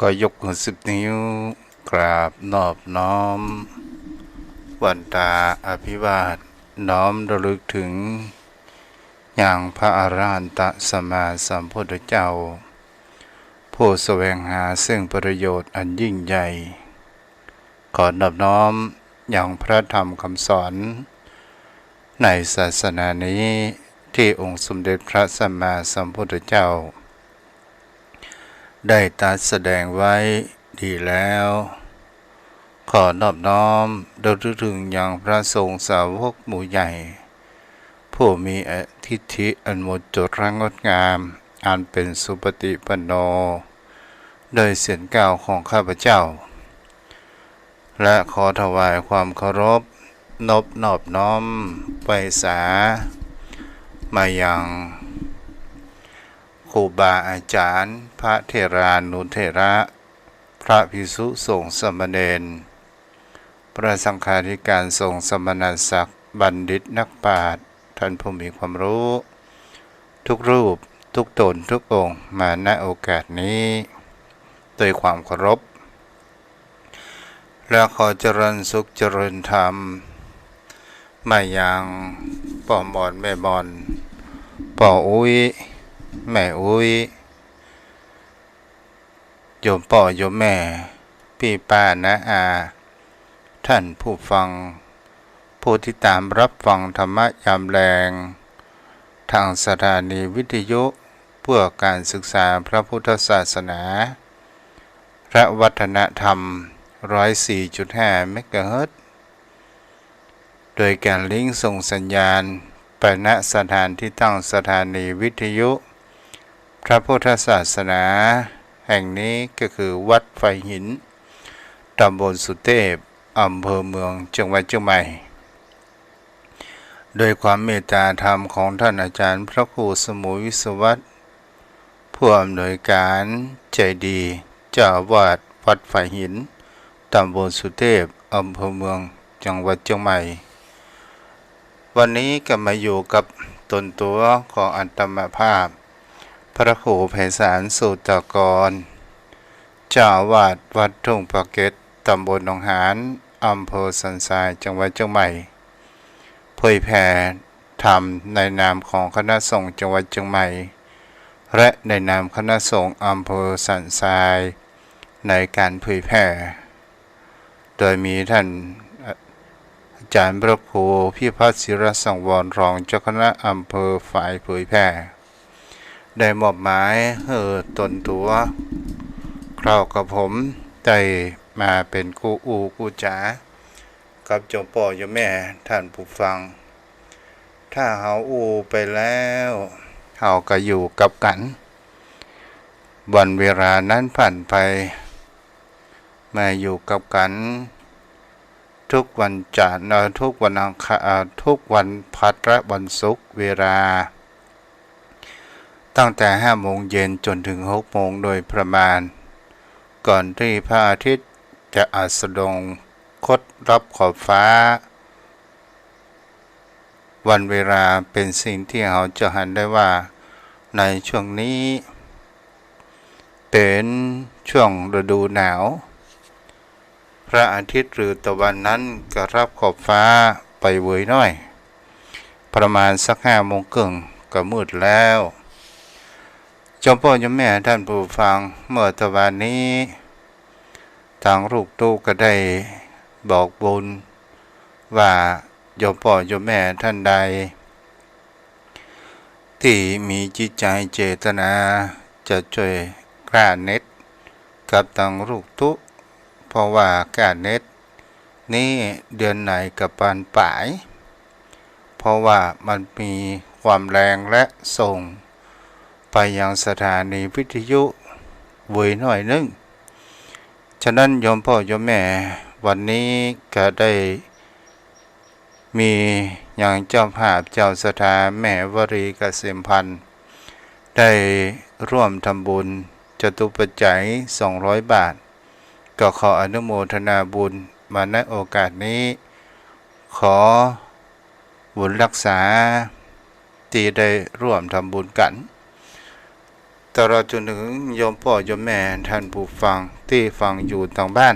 ก็ยกมือ10 นิ้วกราบนอบน้อมวันตาอภิวาทน้อมระลึกถึงอย่างพระอรหันตสัมมาสัมพุทธเจ้าผู้แสวงหาซึ่งประโยชน์อันยิ่งใหญ่ขอนอบน้อมอย่างพระธรรมคำสอนในศาสนานี้ที่องค์สมเด็จพระสัมมาสัมพุทธเจ้าได้ตรัสแสดงไว้ดีแล้วขอนอบน้อมระลึกถึงอย่างพระสงฆ์สาวกหมู่ใหญ่ผู้มีทิฏฐิอันหมดจดรังงดงามอันเป็นสุปฏิปันโนโดยเสียงกล่าวของข้าพเจ้าและขอถวายความเคารพนอบน้อมไปสามายังครูบาอาจารย์พระเถรานุเถระพระภิกษุสงฆ์สามเณรพระสังฆาธิการสงฆ์สมณศักดิ์บัณฑิตนักปราชญ์ท่านผู้มีความรู้ทุกรูปทุกตนทุกองค์มาณโอกาสนี้โดยความเคารพและขอเจริญสุขเจริญธรรมมายังป่อมอนแม่บอนป่ออุ้ยแม่อุ้ยโยมป่อโยมแม่พี่ป้าน้าอาท่านผู้ฟังผู้ที่ตามรับฟังธรรมะยามแรงทางสถานีวิทยุเพื่อการศึกษาพระพุทธศาสนาและวัฒนธรรม 104.5 เมกะเฮิรตซ์โดยการลิงก์ส่งสัญญาณไปณสถานที่ตั้งสถานีวิทยุพระพุทธศาสนาแห่งนี้ก็คือวัดไฟหินตำบลสุเทพอำเภอเมืองจังหวัดเชียงใหม่โดยความเมตตาธรรมของท่านอาจารย์พระครูสมุวิศวัตรผู้อำนวยการใจดีเจ้าอาวาสวัดไฟหินตำบลสุเทพอำเภอเมืองจังหวัดเชียงใหม่วันนี้ก็มาอยู่กับตนตัวของอัตมภาพพระครูไพศาลสุตกรเจ้าอาวาสวัดทุ่งปะเก็ตตำบลหนองหานอำเภอสันทรายจังหวัดเชียงใหม่เผยแผ่ธรรมในนามของคณะสงฆ์จังหวัดเชียงใหม่และในนามคณะสงฆ์อำเภอสันทรายในการเผยแผ่โดยมีท่านอาจารย์พระครูพิพัฒน์ศิรสังวรรองเจ้าคณะอำเภอฝ่ายเผยแผ่ได้มอบหมายให้ตนตัวคราวกับผมได้มาเป็นกู้จ๋ากับโยมพ่อโยมแม่ท่านผู้ฟังถ้าเฮาไปแล้วเฮาก็อยู่กับกันวันเวลานั้นผ่านไปมาอยู่กับกันทุกวันจันทร์ทุกวันอังคารทุกวันพัดและวันศุกร์เวลาตั้งแต่5 โมงเย็นจนถึง6 โมงโดยประมาณก่อนที่พระอาทิตย์จะอัสดงคดรับขอบฟ้าวันเวลาเป็นสิ่งที่เราจะเห็นได้ว่าในช่วงนี้เป็นช่วงฤดูหนาวพระอาทิตย์หรือตะวันนั้นก็รับขอบฟ้าไปเวยน้อยประมาณสัก5 โมงครึ่งก็มืดแล้วโยมพ่อโยมแม่ท่านผู้ฟังเมื่อตะวันนี้ทางลูกตู้ก็ได้บอกบุญว่าโยมพ่อโยมแม่ท่านใดที่มีจิตใจเจตนาจะช่วยกล้าเน็ตกับทางลูกตู้เพราะว่ากล้าเน็ตนี้เดือนไหนกับปานป่ายเพราะว่ามันมีความแรงและส่งไปยังสถานีวิทยุเวยหน่อยนึงฉะนั้นโยมพ่อโยมแม่วันนี้ก็ได้มีอย่างเจ้าภาพเจ้าสถานแม่วรีเกษมพันธ์ได้ร่วมทำบุญจตุปัจจัย200 บาทก็ขออนุโมทนาบุญมาณโอกาสนี้ขอบุญรักษาที่ได้ร่วมทำบุญกัน ตลอดจนถึงโยมพ่อโยมแม่ท่านผู้ฟังที่ฟังอยู่ทางบ้าน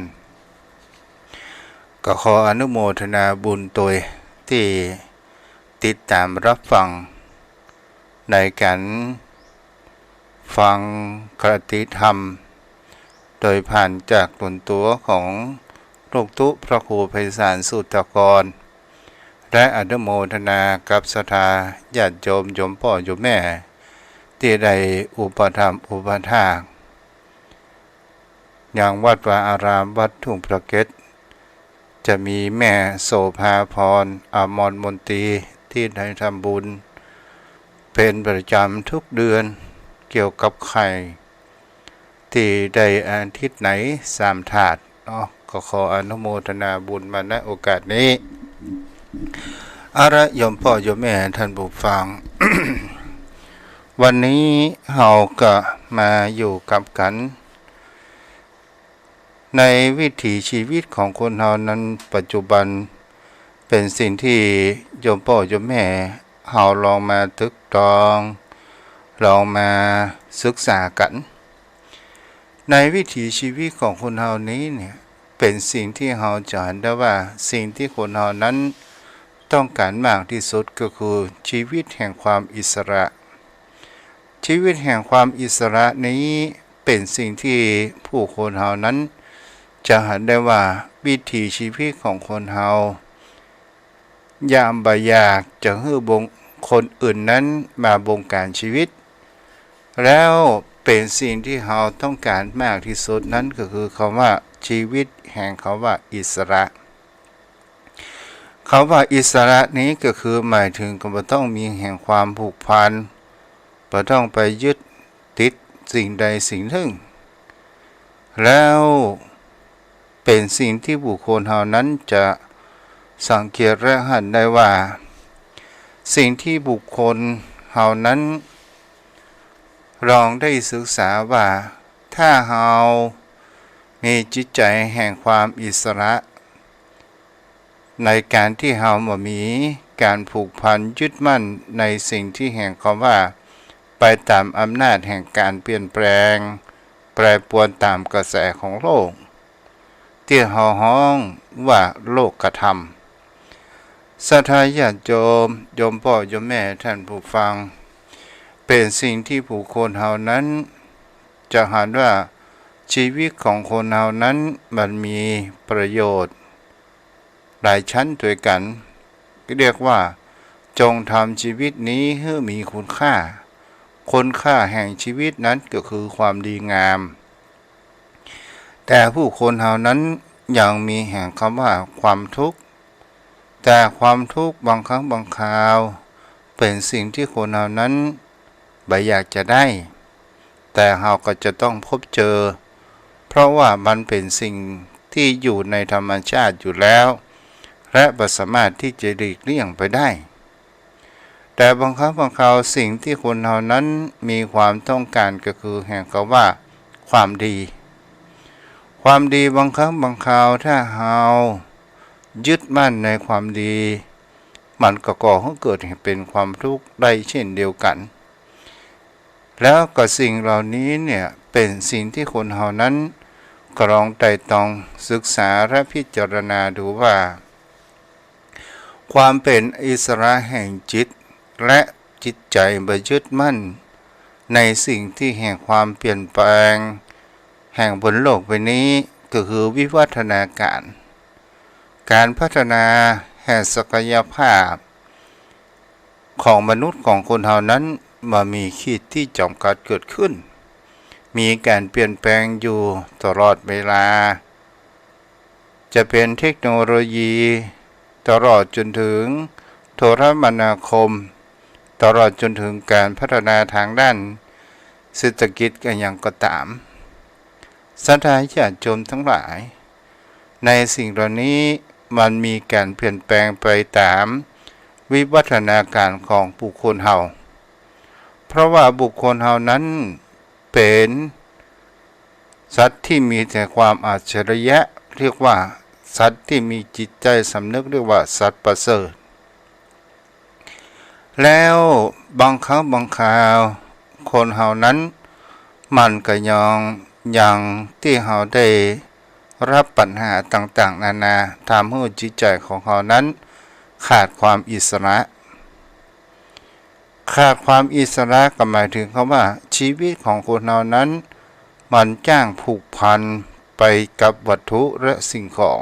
ก็ขออนุโมทนาบุญโดยที่ติดตามรับฟังในการฟังคติธรรมโดยผ่านจากตนตัวของหลวงตุพระครูไพศาลสุตตกรและอนุโมทนากับศรัทธาญาติโยมโยมพ่อโยมแม่ที่ได้อุปถัมภ์อุปถากอย่างวัดวาอารามวัดทุ่งประเก็ตจะมีแม่โสภาพรอมรมนตรีที่ได้ทำบุญเป็นประจำทุกเดือนเกี่ยวกับไข่ที่ได้อาทิตย์ไหน3 ถาดเนาะก็ขออนุโมทนาบุญมาณโอกาสนี้โยมพ่อโยมแม่ท่านผู้ฟัง วันนี้เราก็มาอยู่กับกันในวิถีชีวิตของคนเรานั้นปัจจุบันเป็นสิ่งที่โยมพ่อโยมแม่เราลองมาตึกตรองลองมาศึกษากันในวิถีชีวิตของคนเรานี้เนี่ยเป็นสิ่งที่เราจะเห็นได้ว่าสิ่งที่คนเรานั้นต้องการมากที่สุดก็คือชีวิตแห่งความอิสระชีวิตแห่งความอิสระนี้เป็นสิ่งที่ผู้คนเรานั้นจะเห็นได้ว่าวิถีชีวิตของคนเรายามบ่อยากจะให้คนอื่นนั้นมาบงการชีวิตแล้วเป็นสิ่งที่เราต้องการมากที่สุดนั้นก็คือคำว่าชีวิตแห่งคำว่าอิสระคำว่าอิสระนี้ก็คือหมายถึงก็ไม่ต้องมีแห่งความผูกพันไม่ต้องไปยึดติดสิ่งใดสิ่งหนึ่งแล้วเป็นสิ่งที่บุคคลเหล่านั้นจะสังเกตและเห็นได้ว่าสิ่งที่บุคคลเหล่านั้นลองได้ศึกษาว่าถ้าเรามีจิตใจแห่งความอิสระในการที่เราบ่มีการผูกพันยึดมั่นในสิ่งที่แห่งคำว่าไปตามอำนาจแห่งการเปลี่ยนแปลงแปรปรวนตามกระแสของโลกที่เราฮ้องว่าโลกธรรมศรัทธาญาติโยมโยมพ่อโยมแม่ท่านผู้ฟังเป็นสิ่งที่ผู้คนเหล่านั้นจะเห็นว่าชีวิตของคนเหล่านั้นมันมีประโยชน์หลายชั้นด้วยกันเรียกว่าจงทำชีวิตนี้ให้มีคุณค่าคุณค่าแห่งชีวิตนั้นก็คือความดีงามแต่ผู้คนเหล่านั้นยังมีแห่งคำว่าความทุกข์แต่ความทุกข์บางครั้งบางคราวเป็นสิ่งที่คนเหล่านั้นไม่อยากจะได้แต่เราก็จะต้องพบเจอเพราะว่ามันเป็นสิ่งที่อยู่ในธรรมชาติอยู่แล้วและไม่สามารถที่จะหลีกเลี่ยงไปได้แต่บางครั้งบางคราวสิ่งที่คนเหล่านั้นมีความต้องการก็คือแห่งคำว่าความดีความดีบางครั้งบางคราวถ้าเรายึดมั่นในความดีมันก็ก่อให้เกิดเป็นความทุกข์ได้เช่นเดียวกันแล้วก็สิ่งเหล่านี้เนี่ยเป็นสิ่งที่คนเหล่านั้นกรองไตร่ตรองศึกษาและพิจารณาดูว่าความเป็นอิสระแห่งจิตและจิตใจไม่ยึดมั่นในสิ่งที่แห่งความเปลี่ยนแปลงแห่งบนโลกใบนี้ก็คือวิวัฒนาการพัฒนาแห่งศักยภาพของมนุษย์ของคนเหล่านั้นมามีขีดที่จำกัดเกิดขึ้นมีการเปลี่ยนแปลงอยู่ตลอดเวลาจะเป็นเทคโนโลยีตลอดจนถึงโทรคมนาคมตลอดจนถึงการพัฒนาทางด้านเศรษฐกิจกันอย่างก็ตามศรัทธาญาติโยมทั้งหลายในสิ่งเหล่านี้มันมีการเปลี่ยนแปลงไปตามวิวัฒนาการของบุคคลเฮาเพราะว่าบุคคลเฮานั้นเป็นสัตว์ที่มีแต่ความอัจฉริยะเรียกว่าสัตว์ที่มีจิตใจสำนึกเรียกว่าสัตว์ประเสริฐแล้วบางครั้งบางคราวคนเฮานั้น มันก็ยังที่เราได้รับปัญหาต่างๆนานาทำให้จิตใจของเรานั้นขาดความอิสระก็หมายถึงคำว่าชีวิตของคนเรานั้นมันจ้างผูกพันไปกับวัตถุและสิ่งของ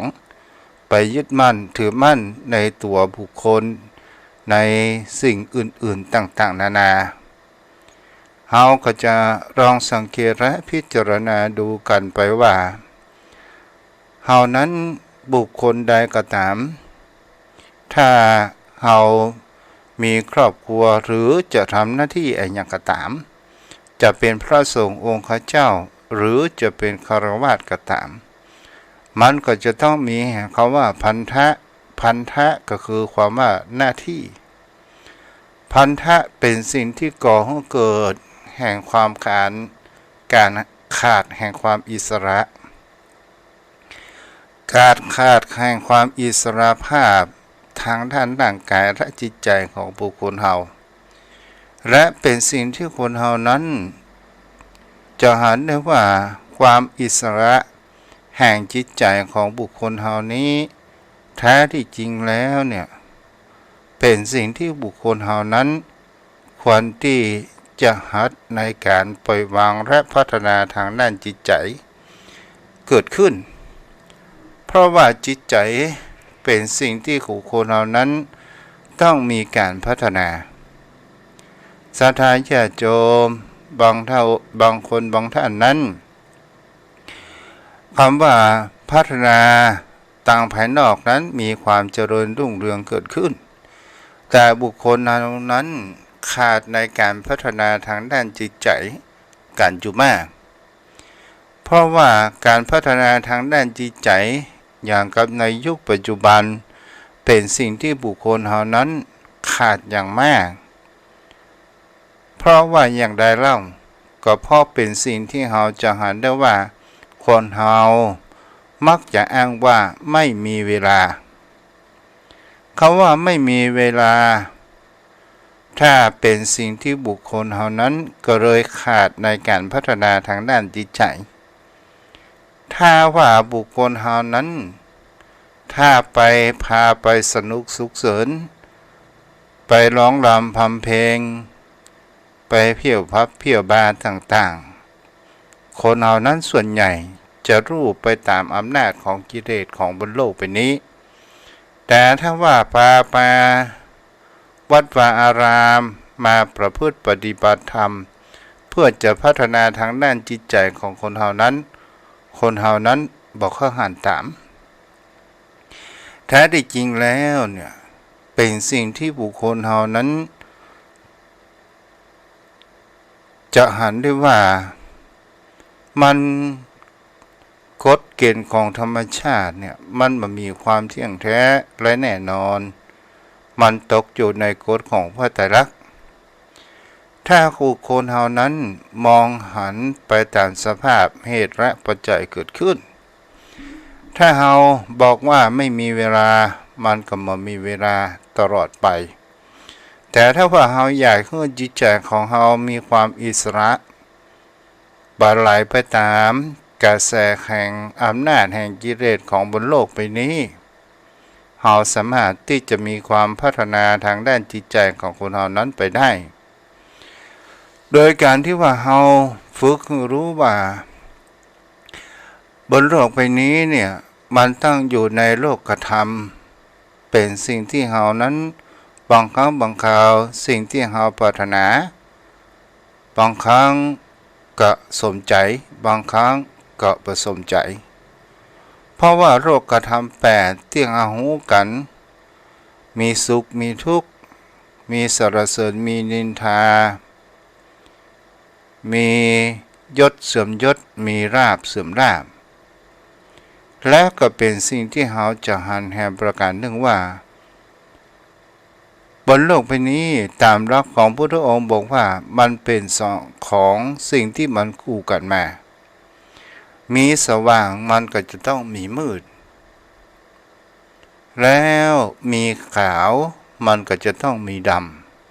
ไปยึดมั่นถือมั่นในตัวบุคคลในสิ่งอื่นๆต่างๆนานาเราก็จะลองสังเกตและพิจารณาดูกันไปว่าเรานั้นบุคคลใดก็ตามถ้าเรามีครอบครัวหรือจะทำหน้าที่อะไรอย่างก็ตามจะเป็นพระสงฆ์องค์เจ้าหรือจะเป็นฆราวาสก็ตามมันก็จะต้องมีคำว่าพันธะก็คือความว่าหน้าที่พันธะเป็นสิ่งที่ก่อให้เกิดแห่งความการขาดแห่งความอิสระการขาดแห่งความอิสระภาพทางด้านร่างกายและจิตใจของบุคคลเฮาและเป็นสิ่งที่คนเฮานั้นจะเห็นได้ว่าความอิสระแห่งจิตใจของบุคคลเฮานี้แท้ที่จริงแล้วเนี่ยเป็นสิ่งที่บุคคลเฮานั้นควรที่จะหัดในการปล่อยวางและพัฒนาทางด้านจิตใจเกิดขึ้นเพราะว่าจิตใจเป็นสิ่งที่บุคคลเฮานั้นต้องมีการพัฒนาศรัทธาญาติโยมบางคนบางท่านนั้นคำว่าพัฒนาต่างภายนอกนั้นมีความเจริญรุ่งเรืองเกิดขึ้นแต่บุคคลนั้นขาดในการพัฒนาทางด้านจิตใจกันอยู่มากเพราะว่าการพัฒนาทางด้านจิตใจอย่างกับในยุคปัจจุบันเป็นสิ่งที่บุคคลเหล่านั้นขาดอย่างมากเพราะว่าอย่างใดเล่าก็เพราะเป็นสิ่งที่เราจะเห็นได้ว่าคนเรามักจะอ้างว่าไม่มีเวลาคำว่าไม่มีเวลาถ้าเป็นสิ่งที่บุคคลเหล่านั้นก็เลยขาดในการพัฒนาทางด้านจิตใจถ้าว่าบุคคลเหล่านั้นถ้าพาไปสนุกสุขเสริญไปร้องรำทำเพลงไปเที่ยวพับเที่ยวบาร์ต่างๆคนเหล่านั้นส่วนใหญ่จะรู้ไปตามอำนาจของกิเลสของบนโลกใบนี้แต่ถ้าว่าพาไปวัดวาอารามมาประพฤติปฏิบัติธรรมเพื่อจะพัฒนาทางด้านจิตใจของคนเหล่านั้นบอกข้อหันตามแท้ที่จริงแล้วเนี่ยเป็นสิ่งที่บุคคลเหล่านั้นจะหันได้ว่ามันกฎเกณฑ์ของธรรมชาติเนี่ยมันมีความเที่ยงแท้และแน่นอนมันตกอยู่ในกฎของพระไตรลักษณ์ถ้าบุคคลเหล่านั้นมองหันไปตามสภาพเหตุและปัจจัยเกิดขึ้นถ้าเราบอกว่าไม่มีเวลามันก็ไม่มีเวลาตลอดไปแต่ถ้าว่าเราอยากให้จิตใจของเรามีความอิสระบาไหลไปตามกระแสแห่งอำนาจแห่งกิเลสของบนโลกใบนี้เราสามารถที่จะมีความพัฒนาทางด้านจิตใจของคนเรานั้นไปได้โดยการที่ว่าเราฝึกรู้ว่าบนโลกใบนี้เนี่ยมันตั้งอยู่ในโลกธรรมเป็นสิ่งที่เรานั้นบางครั้งบางคราวสิ่งที่เราปรารถนาบางครั้งก็สมใจบางครั้งก็ประสมใจเพราะว่าโลกธรรม8ที่เราหูกันมีสุขมีทุกข์มีสรรเสริญมีนินทามียศเสื่อมยศมีลาภเสื่อมลาภและก็เป็นสิ่งที่เราจะหันแห่งประการหนึ่งว่าบนโลกใบนี้ตามหลักของพุทธองค์บอกว่ามันเป็นสองของสิ่งที่มันคู่กันมามีสว่างมันก็จะต้องมีมืดแล้วมีขาวมันก็จะต้องมีด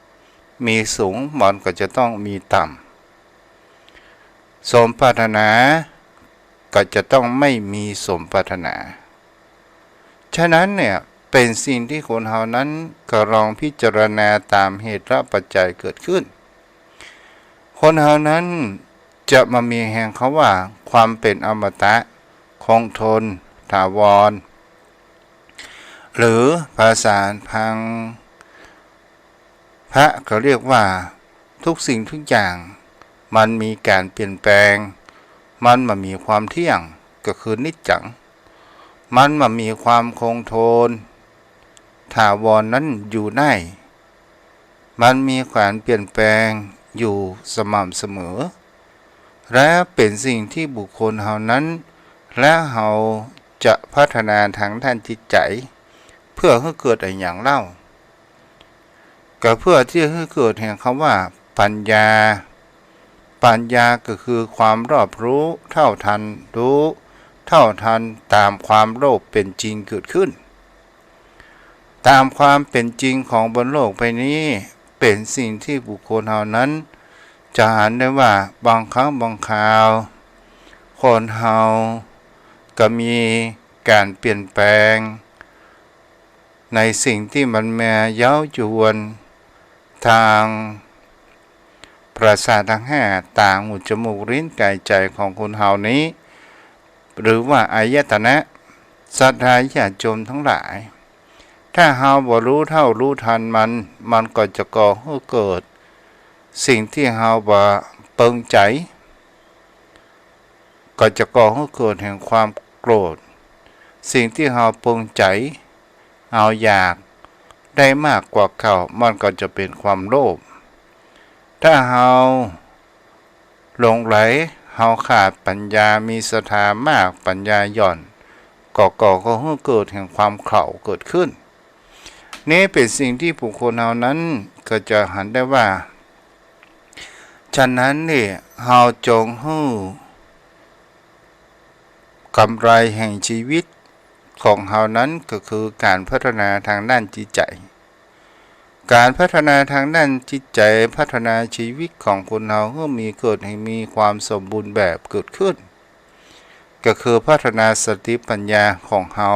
ำมีสูงมันก็จะต้องมีต่ สมปรารถนาก็จะต้องไม่มีสมปรารถนาฉะนั้นเนี่ยเป็นสิ่งที่คนเฮานั้นก็ลองพิจารณาตามเหตุและปัจจัยเกิดขึ้นคนเฮานั้นจะมามีแห่งเขาว่าความเป็นอมตะคงทนถาวรหรือภาษาพังพระเขาเรียกว่าทุกสิ่งทุกอย่างมันมีการเปลี่ยนแปลงมันมามีความเที่ยงก็คือนิจจังมันมามีความคงทนถาวรนั้นอยู่ได้มันมีการเปลี่ยนแปลงอยู่สม่ำเสมอและเป็นสิ่งที่บุคคลเฮานั้นและเฮาจะพัฒนาทางด้านจิตใจเพื่อให้เกิดอย่างเล่าก็เพื่อที่ให้เกิดแห่งคำว่าปัญญาก็คือความรอบรู้เท่าทันรู้เท่าทันตามความโลภเป็นจริงเกิดขึ้นตามความเป็นจริงของบนโลกใบนี้เป็นสิ่งที่บุคคลเหล่านั้นจะเห็นได้ว่าบางครั้งบางคราวคนเฮาก็มีการเปลี่ยนแปลงในสิ่งที่มันแม้เย้ายวนทางประสาททั้งห้าตาหูจมูกลิ้นกายใจของคนเฮานี้หรือว่าอายตนะสัตว์ญาติโยมทั้งหลายถ้าเฮาบ่รู้เท่ารู้ทันมันก็จะก่อให้เกิดสิ่งที่เฮาบ่เปิงใจก็จะก่อให้เกิดแห่งความโกรธสิ่งที่เฮาเปิงใจเฮาอยากได้มากกว่าเขามันก็จะเป็นความโลภถ้าเฮาหลงไหลเฮาขาดปัญญามีศรัทธามากปัญญาหย่อนก็ให้เกิดแห่งความเข่าเกิดขึ้นนี่เป็นสิ่งที่บุคคลเฮานั้นก็จะหันได้ว่าฉะนั้นนี่เฮาจงฮู้กำไรแห่งชีวิตของเฮานั้นก็คือการพัฒนาทางด้านจิตใจการพัฒนาทางด้านจิตใจพัฒนาชีวิตของคนเฮาให้มีความสมบูรณ์แบบเกิดขึ้นก็คือพัฒนาสติปัญญาของเฮา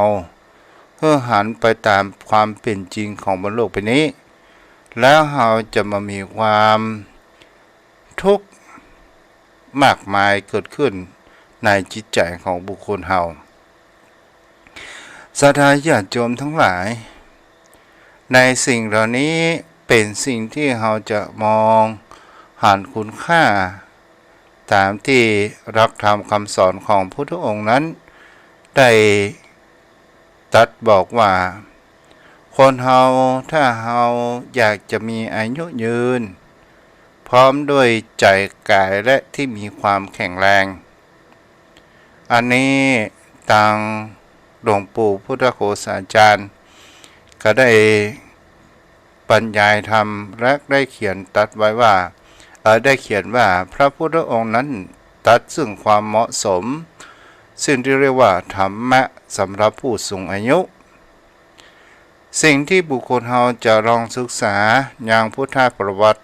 เพื่อหันไปตามความเป็นจริงของบนโลกใบนี้แล้วเฮาจะมามีความทุกข์มากมายเกิดขึ้นในจิตใจของบุคคลเฮาศรัทธาญาติโยมทั้งหลายในสิ่งเหล่านี้เป็นสิ่งที่เราจะมองหันคุณค่าตามที่รักธรรมคำสอนของพุทธองค์นั้นได้ตรัสบอกว่าคนเฮาถ้าเฮาอยากจะมีอายุยืนพร้อมด้วยใจกายและที่มีความแข็งแรงอันนี้ทางหลวงปู่พุทธโฆษาจารย์ก็ได้บรรยายธรรมและได้เขียนตัดไว้ว่าได้เขียนว่าพระพุทธองค์นั้นตัดซึ่งความเหมาะสมซึ่งที่เรียกว่าธรรมะสำหรับผู้สูงอายุสิ่งที่บุคคลเฮาจะลองศึกษาอย่างพุทธประวัติ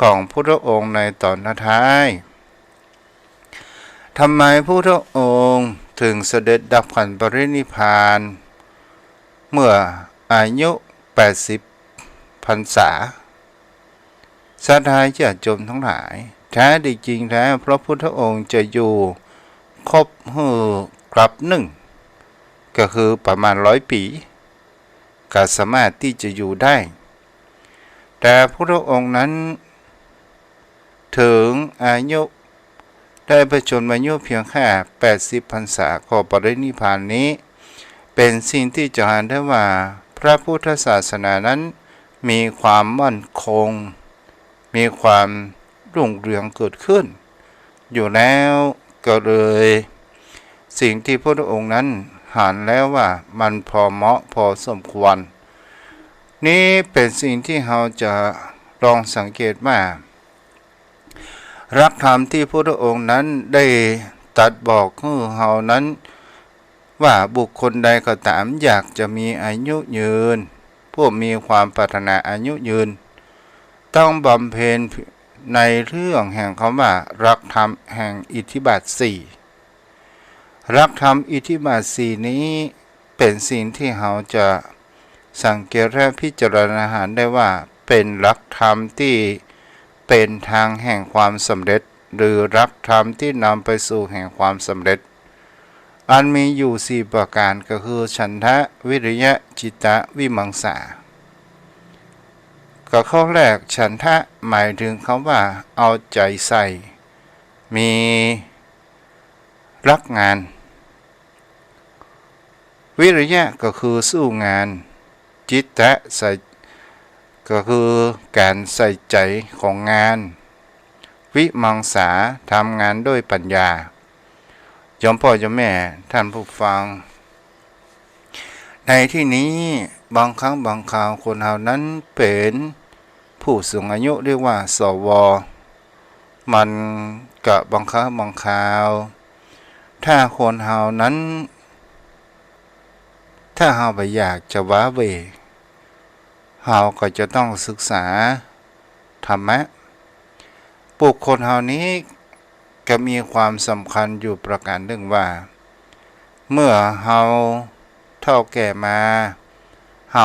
ของพุทธองค์ในตอนท้ายทำไมพุทธองค์ถึงเสด็จดับขันปรินิพพานเมื่ออายุ80 พรรษาศรัทธาญาติโยมทั้งหลายแท้จริงแท้พระพุทธองค์จะอยู่ครบกลับหนึ่งก็คือประมาณ100 ปีก็สามารถที่จะอยู่ได้แต่พระองค์นั้นถึงอายุได้ประชนมายุเพียงแค่80 พรรษาก็ปรินิพพานนี้เป็นสิ่งที่จะเห็นได้ว่าพระพุทธศาสนานั้นมีความมั่นคงมีความรุ่งเรืองเกิดขึ้นอยู่แล้วก็เลยสิ่งที่พระองค์นั้นหันแล้วว่ามันพอเหมาะพอสมควรนี่เป็นสิ่งที่เราจะลองสังเกตว่ารักธรรมที่พระองค์นั้นได้ตรัสบอกให้เรานั้นว่าบุคคลใดก็ตามอยากจะมีอายุยืนผู้มีความปรารถนาอายุยืนต้องบำเพ็ญ ในเรื่องแห่งคำว่ารักธรรมแห่งอิทธิบาท4รักธรรมอิทธิบาท4นี้เป็นสิ่งที่เราจะสังเกตและพิจารณาได้ว่าเป็นรักธรรมที่เป็นทางแห่งความสำเร็จหรือรักธรรมที่นำไปสู่แห่งความสำเร็จอันมีอยู่4ประการก็คือฉันทะวิริยะจิตตะวิมังสาก็ข้อแรกฉันทะหมายถึงคำว่าเอาใจใส่มีรักงานวิริยะก็คือสู้งานจิตตะใส่ก็คือการใส่ใจของงานวิมังสาทำงานด้วยปัญญายมพ่อยมแม่ท่านผู้ฟังในที่นี้บางครั้งบางคราวคนเหล่านั้นเป็นผู้สูงอายุเรียกว่าสวมันกับบางครั้งบางคราวถ้าคนเหล่านั้นถ้าเราไปอยากจะว้าเวเราก็จะต้องศึกษาธรรมะบุคคลเหล่านี้ก็มีความสำคัญอยู่ประการหนึ่งว่าเมื่อเราเท่าแก่มาเร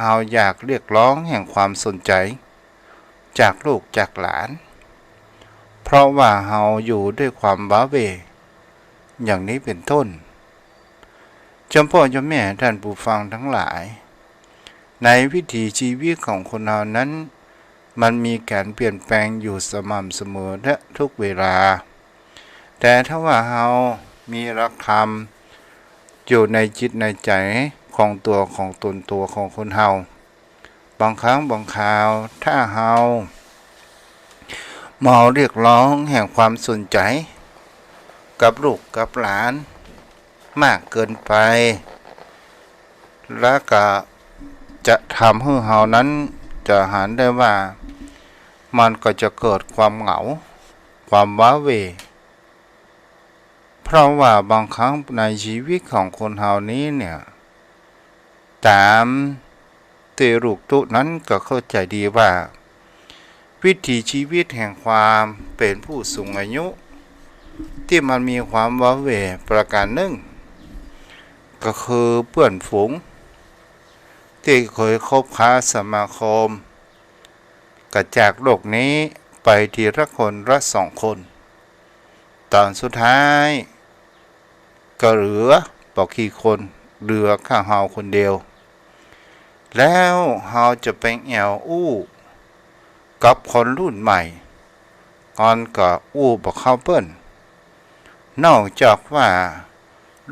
าอยากเรียกร้องแห่งความสนใจจากลูกจากหลานเพราะว่าเราอยู่ด้วยความว้าเวอย่างนี้เป็นต้นจำพ่อจำแม่ท่านผู้ฟังทั้งหลายในวิถีชีวิตของคนเรานั้นมันมีการเปลี่ยนแปลงอยู่สม่ำเสมอและทุกเวลาแต่ถ้าว่าเรามีรักธรรมอยู่ในจิตในใจของตัวของตนตัวของคนเราบางครั้งบางคราวถ้าเรามาเรียกร้องแห่งความสนใจกับลูกกับหลานมากเกินไปและก็จะทำให้เรานั้นจะหันได้ว่ามันก็จะเกิดความเหงาความว้าเหวเพราะว่าบางครั้งในชีวิตของคนเรานี้เนี่ยตามที่ลูกตุนั้นก็เข้าใจดีว่าวิถีชีวิตแห่งความเป็นผู้สูงอายุที่มันมีความว้าเหวประการหนึ่งก็คือเพื่อนฝูงที่เคยคบค้าสมาคมกระจากโลกนี้ไปทีละคนละ2 คนตอนสุดท้ายก็เหลือบอกกี่คนเหลือแค่เราคนเดียวแล้วเราจะไปแอวอู้กับคนรุ่นใหม่ก่อนก็อู้บอกเข้าเปิ้นนอกจากว่า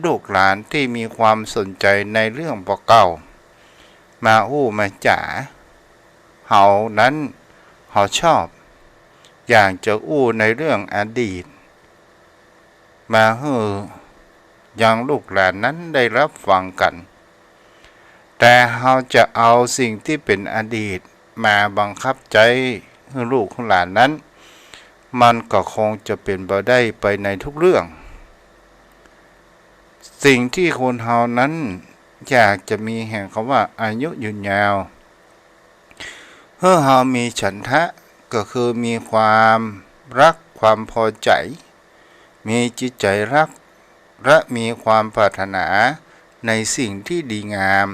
ลูกหลานที่มีความสนใจในเรื่องบอกเก่ามาอู้มาจ๋าเขานั้นเขาชอบอยากจะอู้ในเรื่องอดีตมาให้ยังลูกหลานนั้นได้รับฟังกันแต่เขาจะเอาสิ่งที่เป็นอดีตมาบังคับใจให้ลูกของหลานนั้นมันก็คงจะเป็นไปได้ไปในทุกเรื่องสิ่งที่คนเฮานั้นอยากจะมีแห่งคำว่าอายุยืนยาวเมื่อเฮามีฉันทะก็คือมีความรักความพอใจมีจิตใจรักและมีความปรารถนาในสิ่งที่ดีงาม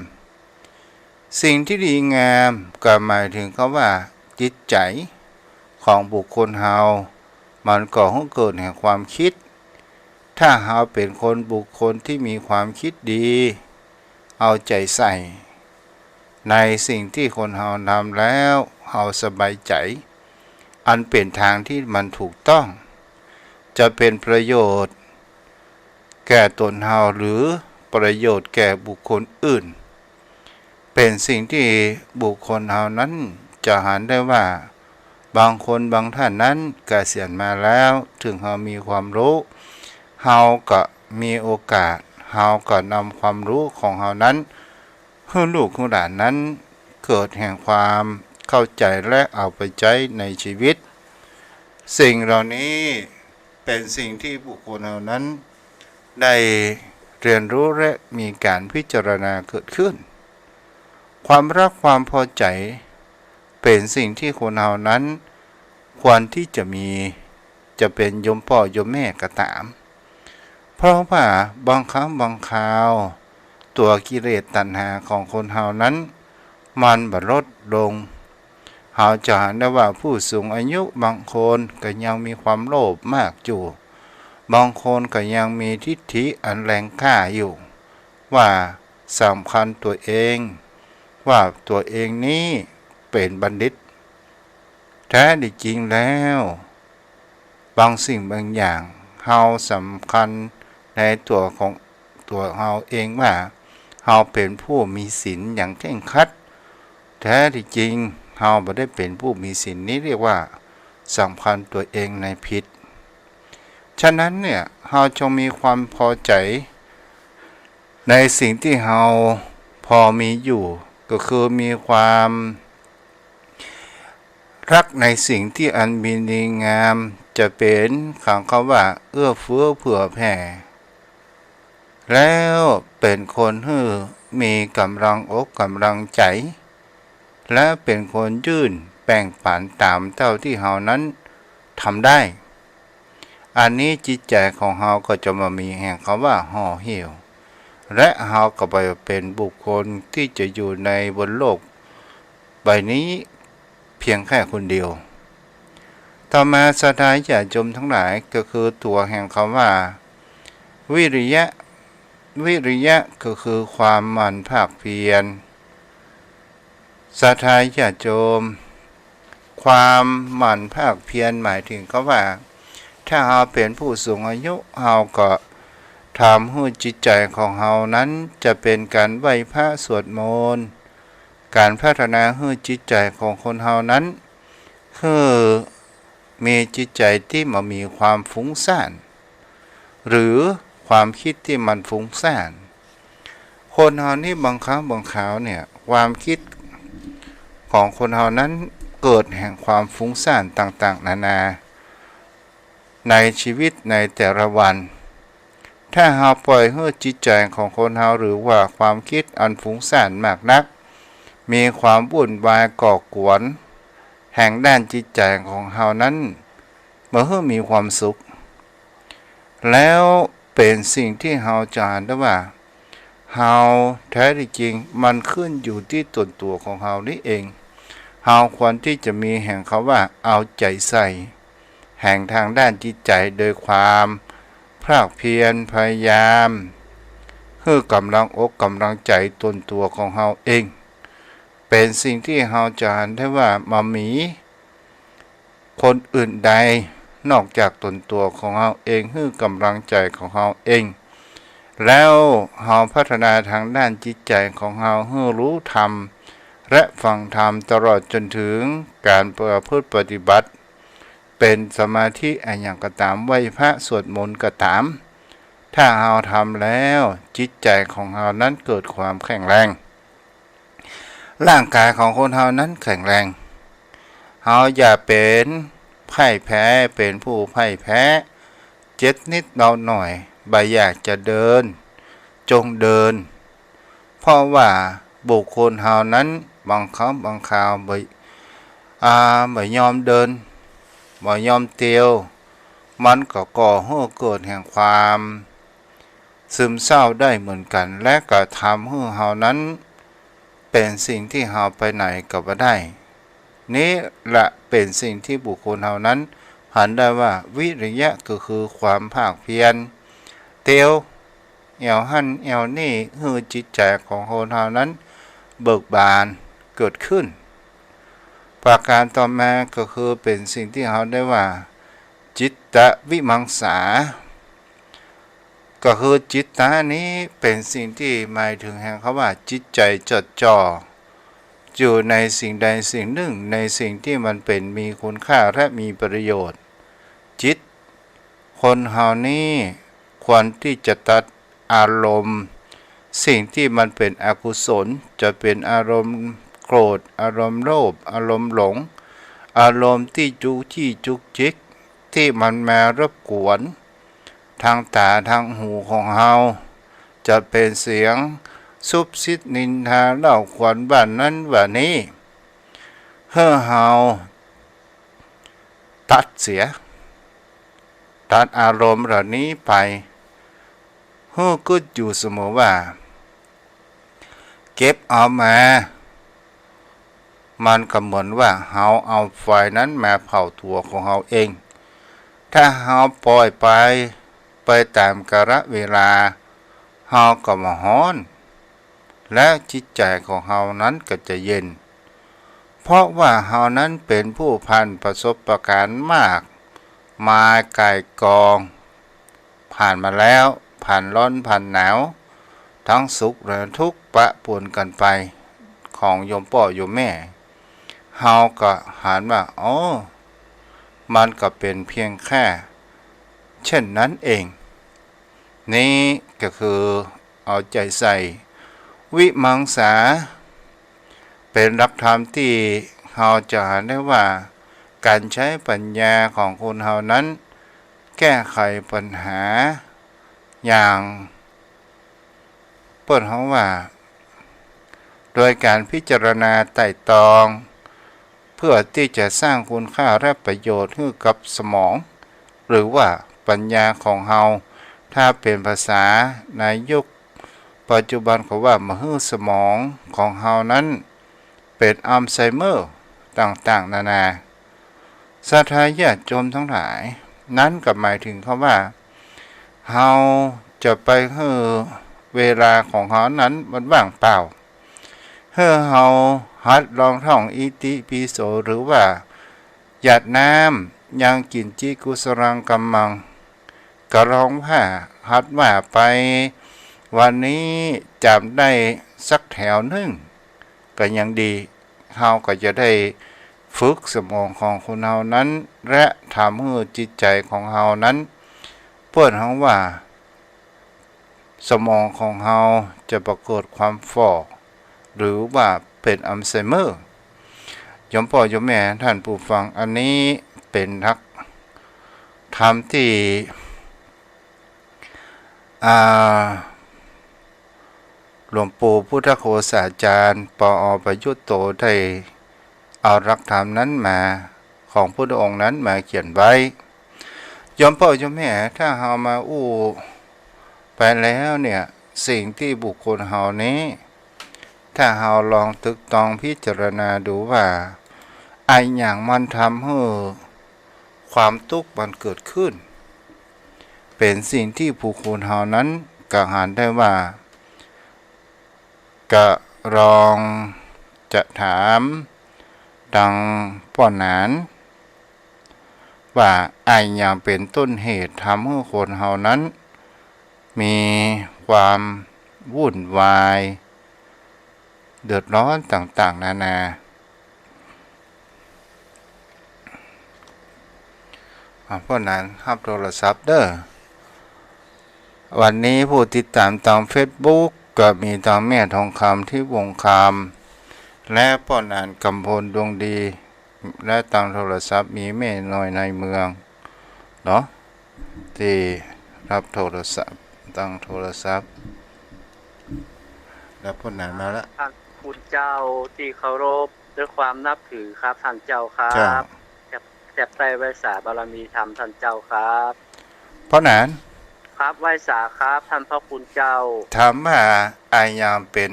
สิ่งที่ดีงามก็หมายถึงคำว่าจิตใจของบุคคลเฮามันก่อให้เกิดแห่งความคิดถ้าเฮาเป็นคนบุคคลที่มีความคิดดีเอาใจใส่ในสิ่งที่คนเฮาทำแล้วเฮาสบายใจอันเป็นทางที่มันถูกต้องจะเป็นประโยชน์แก่ตนเฮาหรือประโยชน์แก่บุคคลอื่นเป็นสิ่งที่บุคคลเฮานั้นจะหันได้ว่าบางคนบางท่านนั้นเกษียณมาแล้วถึงเฮามีความรู้เฮาก็มีโอกาสเฮาก็นำความรู้ของเฮานั้นให้ลูกของหลานนั้นเกิดแห่งความเข้าใจและเอาไปใช้ในชีวิตสิ่งเหล่านี้เป็นสิ่งที่บุคคลเหล่านั้นได้เรียนรู้และมีการพิจารณาเกิดขึ้นความรักความพอใจเป็นสิ่งที่คนเหล่านั้น ควรที่จะเป็นโยมพ่อโยมแม่ก็ตาม เพราะว่าบางครั้งบางคราวตัวกิเลสตัณหาของคนเฮานั้นมันบ่ลดลงเฮาจะเห็นได้ว่าผู้สูงอายุบางคนก็ยังมีความโลภมากอยู่บางคนก็ยังมีทิฏฐิอันแรงกล้าอยู่ว่าสำคัญตัวเองว่าตัวเองนี้เป็นบัณฑิตแท้จริงแล้วบางสิ่งบางอย่างเฮาสำคัญในตัวของตัวเฮาเองว่าเฮาเป็นผู้มีศีลอย่างเคร่งครัดแท้ที่จริงเฮาบ่ได้เป็นผู้มีศีลนี้เรียกว่าสำคัญตัวเองในผิดฉะนั้นเนี่ยเฮาจงมีความพอใจในสิ่งที่เฮาพอมีอยู่ก็คือมีความรักในสิ่งที่อันมีดีงามจะเป็นคำว่าเอื้อเฟื้อเผื่อแผ่แล้วเป็นคนที่มีกำลังอกกำลังใจและเป็นคนยื่นแบ่งปันตามเท่าที่เฮานั้นทำได้อันนี้จิตใจของเฮาก็จะมามีแห่งคำว่าห่อเหี่ยวและเฮาก็ไปเป็นบุคคลที่จะอยู่ในบนโลกใบนี้เพียงแค่คนเดียวต่อมาสถานญาติโยมทั้งหลายก็คือตัวแห่งคำว่าวิริยะก็คือความหมั่นภาคเพียรศรัทธาญาติโยมความหมั่นภาคเพียรหมายถึงก็ว่าถ้าเราเป็นผู้สูงอายุเราก็ทำให้จิตใจของเรานั้นจะเป็นการไหว้พระสวดมนต์การพัฒนาให้จิตใจของคนเรานั้นคือมีจิตใจที่มันมีความฟุ้งซ่านหรือความคิดที่มันฟุ้งซ่านคนเรานี่บางครั้งบางคราวเนี่ยความคิดของคนเรานั้นเกิดแห่งความฟุ้งซ่านต่างๆนานาในชีวิตในแต่ละวันถ้าเราปล่อยให้จิตใจของคนเราหรือว่าความคิดอันฟุ้งซ่านมากนักมีความวุ่นวายก่อกวนแห่งด้านจิตใจของเรานั้นเมื่อมีความสุขแล้วเป็นสิ่งที่เราจะเห็นได้ว่าเราแท้จริงมันขึ้นอยู่ที่ตัวของเรานี่เองเราควรที่จะมีแห่งคำว่าเอาใจใส่แห่งทางด้านจิตใจโดยความภาคเพียรพยายามเพื่อกำลังอกกำลังใจตัวของเราเองเป็นสิ่งที่เราจะเห็นได้ว่ามามีคนอื่นใดนอกจากตัวของเราเองคือกำลังใจของเราเองแล้วเราพัฒนาทางด้านจิตใจของเราให้รู้ธรรมและฟังธรรมตลอดจนถึงการประพฤติปฏิบัติเป็นสมาธิอย่างก็ตามไหว้พระสวดมนต์ก็ตามถ้าเราทำแล้วจิตใจของเรานั้นเกิดความแข็งแรงร่างกายของคนเรานั้นแข็งแรงเราอย่าเป็นพ่ายแพ้เป็นผู้พ่ายแพ้เจ็ดนิดเราหน่อยใบอยากจะเดินจงเดินเพราะว่าบุคคลเฮานั้นบางครั้งบางคราวไม่ยอมเดินไม่ยอมเตียวมันก็ก่อให้เกิดแห่งความซึมเศร้าได้เหมือนกันและก็ทำให้เฮานั้นเป็นสิ่งที่เฮาไปไหนก็บ่ได้นี้ละเป็นสิ่งที่บุคคลเฮานั้นหันได้ว่าวิริยะก็คือความภาคเพียรเตียวแอวหันแอวนี่คือจิตใจของคนเฮานั้นเบิกบานเกิดขึ้นประการต่อมาก็คือเป็นสิ่งที่เฮาได้ว่าจิตตวิมังสาก็คือจิตตานี้เป็นสิ่งที่หมายถึงแห่งคำว่าจิตใจจดจ่ออยู่ในสิ่งใดสิ่งหนึ่งในสิ่งที่มันเป็นมีคุณค่าและมีประโยชน์จิตคนเฮานี้ควรที่จะตัดอารมณ์สิ่งที่มันเป็นอกุศลจะเป็นอารมณ์โกรธอารมณ์โลภอารมณ์หลงอารมณ์ที่จุกจิกที่มันมารบกวนทางตาทางหูของเฮาจะเป็นเสียงซุบซิบนินทาเล่าขวัญบ้านนั้นบ้านนี้เฮา ตัดเสียตัดอารมณ์เหล่านี้ไปฮู้ก็อยู่เสมอว่าเก็บเอามามันก็เหมือนว่าเฮาเอาไฟนั้นมาเผาตัวของเฮาเองถ้าเฮาปล่อยไปตามกาลเวลาเฮาก็มาฮ้อนและจิตใจของเฮานั้นก็จะเย็นเพราะว่าเฮานั้นเป็นผู้ผ่านประสบการณ์มากมาไก่กองผ่านมาแล้วผ่านร้อนผ่านหนาวทั้งสุขและทุกข์ปะปนกันไปของโยมพ่อโยมแม่เฮาก็หันว่าอ๋อมันก็เป็นเพียงแค่เช่นนั้นเองนี่ก็คือเอาใจใส่วิมังสาเป็นหลักธรรมที่เราจะเห็นได้ว่าการใช้ปัญญาของคนเรานั้นแก้ไขปัญหาอย่างเปิดห้องว่าโดยการพิจารณาไต่ตรองเพื่อที่จะสร้างคุณค่าและประโยชน์ให้กับสมองหรือว่าปัญญาของเราถ้าเป็นภาษาในยุคปัจจุบันเขาว่ามหือสมองของเรานั้นเป็นอัลไซเมอร์ต่างๆนานาศรัทธาญาติโยมทั้งหลายนั้นก็หมายถึงเขาว่าเราจะไปให้เวลาของเรานั้นมันว่างเปล่าให้เราหัดลองท่องอิติปิโสหรือว่าหยาดน้ำยังกินจิกุสรังกัมมังก็ร้องว่าหัดว่าไปวันนี้จำได้สักแถวหนึ่งก็ยังดีเราก็จะได้ฝึกสมองของคนเรานั้นและทำให้จิตใจของเรานั้นเปิดห้องว่าสมองของเราจะปรากฏความฝ่อหรือว่าเป็นอัลไซเมอร์โยมพ่อโยมแม่ท่านผู้ฟังอันนี้เป็นทักธรรมที่หลวงปู่พุทธโฆษาจารย์ปอประยุตโตได้เอาหลักธรรมนั้นมาของพระองค์นั้นมาเขียนไว้โยมพ่อโยมแม่ถ้าเรามาไปแล้วเนี่ยสิ่งที่บุคคลเรานี้ถ้าเราลองตึกตองพิจารณาดูว่าไอ้อย่างมันทำให้ความทุกข์มันเกิดขึ้นเป็นสิ่งที่บุคคลเรานั้นก็หันได้ว่าก็ลองจะถามดังป้อนาน ว่าไออย่างเป็นต้นเหตุทำให้คนเฮานั้นมีความวุ่นวายเดือดร้อนต่างๆนานาเพราะนั้นรับโทรศัพท์เด้อวันนี้ผู้ติดตามทาง Facebook ก็มีทางแม่ทองคำที่วงคำและป้อนานกำพลดวงดีและทางโทรศัพท์มีแม่น้อยในเมืองเนาะที่รับโทรศัพท์ทางโทรศัพท์แล้วป้อนานมาแล้วท่านคุณเจ้าที่เคารพด้วยความนับถือครับท่านเจ้าครับแจ่ไตรไวสาบารมีธรรมท่านเจ้าครับป้อนานครับไวสาครับท่านพระคุณเจ้าถามว่าอายามเป็น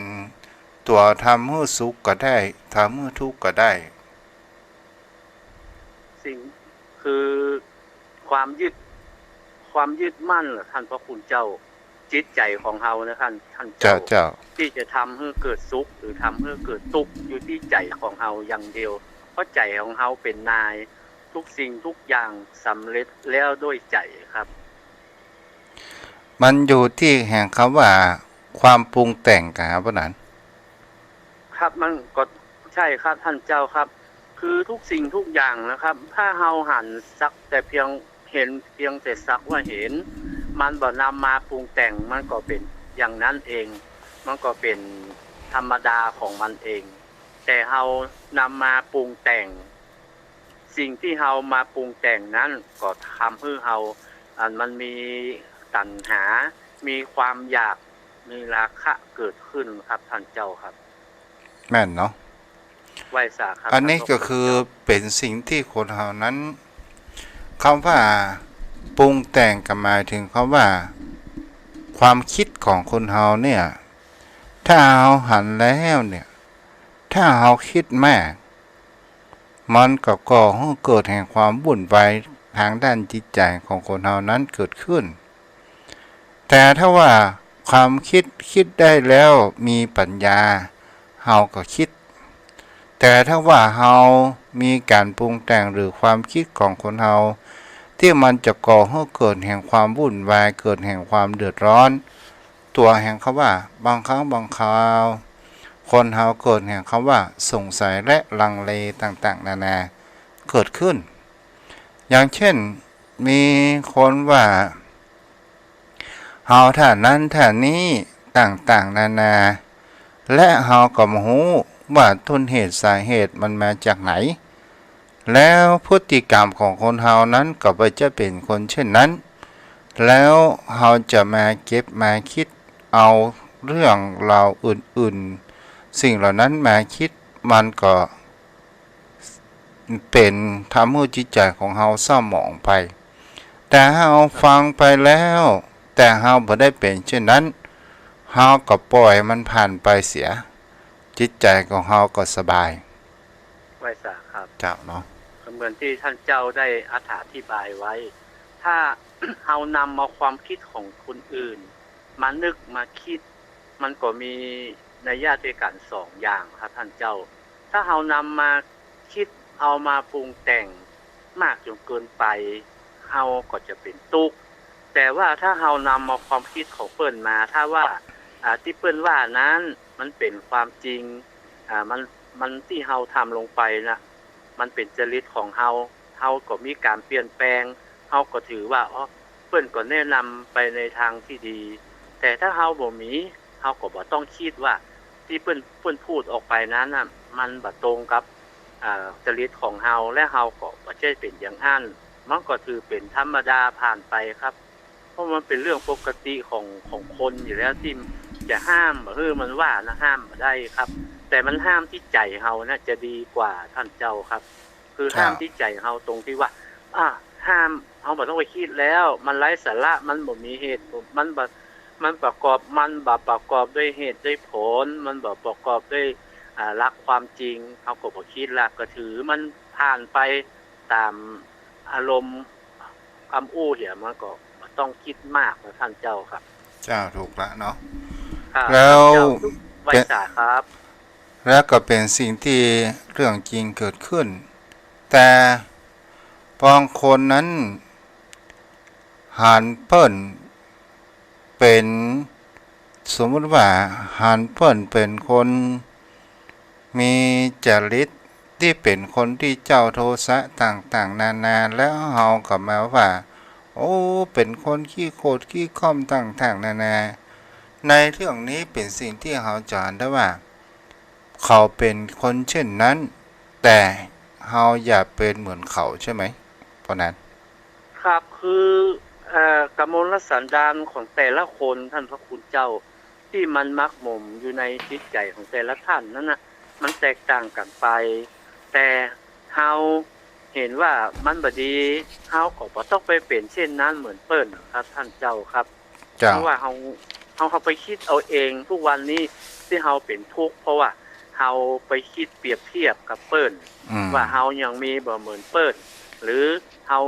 ตัวทำให้สุขก็ได้ทำให้ทุกข์ก็ได้สิ่งคือความยึดมั่นเหรอท่านพระคุณเจ้าจิตใจของเฮานะท่านเจ้าที่จะทำให้เกิดสุขหรือทำให้เกิดทุกข์อยู่ที่ใจของเฮาอย่างเดียวเพราะใจของเฮาเป็นนายทุกสิ่งทุกอย่างสำเร็จแล้วด้วยใจครับมันอยู่ที่แห่งคำว่าความปรุงแต่งครับพ่อนั้นครับมันก็ใช่ครับท่านเจ้าครับคือทุกสิ่งทุกอย่างนะครับถ้าเฮาหันสักแต่เพียงเห็นเพียงแต่สักว่าเห็นมันบ่นำมาปรุงแต่งมันก็เป็นอย่างนั้นเองมันก็เป็นธรรมดาของมันเองแต่เฮานำมาปรุงแต่งสิ่งที่เฮามาปรุงแต่งนั้นก็ทำให้เฮามันมีตัณหามีความอยากมีราคะเกิดขึ้นครับท่านเจ้าครับแม่นเนาะไหวสาครับอันนี้ก็คือเป็นสิ่งที่คนเฮานั้น คำว่าปรุงแต่งก็หมายถึงคำว่าความคิดของคนเฮาเนี่ยถ้าเฮาหันแล้วเนี่ยถ้าเฮาคิดมากมันก็ก่อให้เกิดแห่งความวุ่นวายทางด้านจิตใจของคนเฮานั้นเกิดขึ้นแต่ถ้าว่าความคิดได้แล้วมีปัญญาเฮาก็คิดแต่ถ้าว่าเฮามีการปรุงแต่งหรือความคิดของคนเฮาที่มันจะก่อให้เกิดแห่งความวุ่นวายเกิดแห่งความเดือดร้อนตัวแห่งคำว่าบางครั้งบางคราวคนเฮาเกิดแห่งคำว่าสงสัยและลังเลต่างๆนานาเกิดขึ้นอย่างเช่นมีคนว่าเฮาท่านั้นท่านี้ต่างๆนานาและเฮาก็บ่ฮู้ว่าต้นเหตุสาเหตุมันมาจากไหนแล้วพฤติกรรมของคนเฮานั้นก็บ่จะเป็นคนเช่นนั้นแล้วเฮาจะมาเก็บมาคิดเอาเรื่องราวอื่นๆสิ่งเหล่านั้นมาคิดมันก็เป็นทำให้จิตใจของเฮาเศร้าหมองไปแต่เฮาฟังไปแล้วแต่เฮาบ่ได้เป็นเช่นนั้นเฮาก็ปล่อยมันผ่านไปเสียจิตใจของเฮาก็สบายไว้สาครับเจ้าเนาะเหมือนที่ท่านเจ้าได้อธิบายไว้ถ้า เฮานำมาความคิดของคนอื่นมานึกมาคิดมันก็มีนัยยะด้วยกัน2อย่างครับท่านเจ้าถ้าเฮานำมาคิดเอามาปรุงแต่งมากจนเกินไปเฮาก็จะเป็นทุกข์แต่ว่าถ้าเฮานำมาความคิดของเปิ้นมาถ้าว่าที่เปิ้นว่านั้นมันเป็นความจริงมันที่เฮาทำลงไปนะมันเป็นจริตของเฮาก็มีการเปลี่ยนแปลงเฮาก็ถือว่าเปิ้นก็แนะนำไปในทางที่ดีแต่ถ้าเฮาบ่มีเฮาก็บ่ต้องคิดว่าที่เปิ้นพูดออกไปนั้นน่ะมันบ่ตรงกับจริตของเฮาและเฮาก็บ่ใช่เป็นอย่างนั้นมันก็ถือเป็นธรรมดาผ่านไปครับเพราะมันเป็นเรื่องปกติของคนอยู่แล้วที่จะห้ามมันว่านะห้ามบ่ได้ครับแต่มันห้ามที่ใจเฮาน่ะจะดีกว่าท่านเจ้าครับคือห้ามที่ใจเฮาตรงที่ว่าห้ามเฮาบ่ต้องไปคิดแล้วมันไร้สาระมันบ่มีเหตุมันประกอบด้วยเหตุด้วยผลมันบ่ประกอบด้วยรักความจริงเฮาก็บ่คิดละก็ถือมันผ่านไปตามอารมณ์คำอู้เหี่ยมันก็บ่ต้องคิดมากนะท่านเจ้าครับเจ้าถูกละเนาะแล้วไว้สาครับแล้วก็เป็นสิ่งที่เรื่องจริงเกิดขึ้นแต่บางคนนั้นหันเปิ้นเป็นสมมติว่าหันเปิ้นเป็นคนมีจริตที่เป็นคนที่เจ้าโทสะต่างๆนานาแล้วเฮาก็มาว่าเป็นคนขี้โคตรขี้ค่อมต่างๆนานาในเรื่องนี้เป็นสิ่งที่เฮาจานได้ว่าเขาเป็นคนเช่นนั้นแต่เฮาอย่าเป็นเหมือนเขาใช่ไหมเพราะนั้นครับคือกมลสันดานของแต่ละคนท่านพระคุณเจ้าที่มันมักหมมอยู่ในจิตใจของแต่ละท่านนั้นน่ะมันแตกต่างกันไปแต่เฮาเห็นว่ามันบ่ดีเฮาก็บ่ต้องไปเป็นเช่นนั้นเหมือนเปิ้นครับท่านเจ้าครับเพราะว่าเฮาไปคิดเอาเองทุกวันนี้ที่เฮาเป็นทุกข์เพราะว่าเฮาไปคิดเปรียบเทียบกับเปิ้นว่าเฮายังมีบ่เหมือนเปิ้นหรือเฮา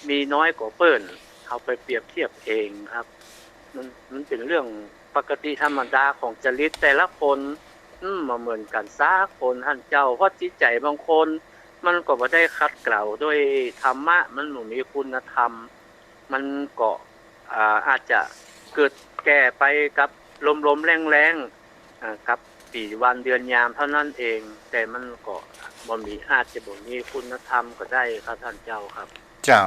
มีน้อยกว่าเปิ้นเฮาไปเปรียบเทียบเองครับมันเป็นเรื่องปกติธรรมดาของจริตแต่ละคนมาเหมือนกันซักคนท่านเจ้าเพราะจิตใจบางคนมันก็บ่ได้คัดเกลาด้วยธรรมะมันบ่มีคุณธรรมมันก็อาจจะเกิดแก่ไปกับลมๆแรงๆกับปีวันเดือนยามเท่านั้นเองแต่มันก็บ่มีอาจจะบ่มีคุณธรรมก็ได้ครับท่านเจ้าครับเจ้า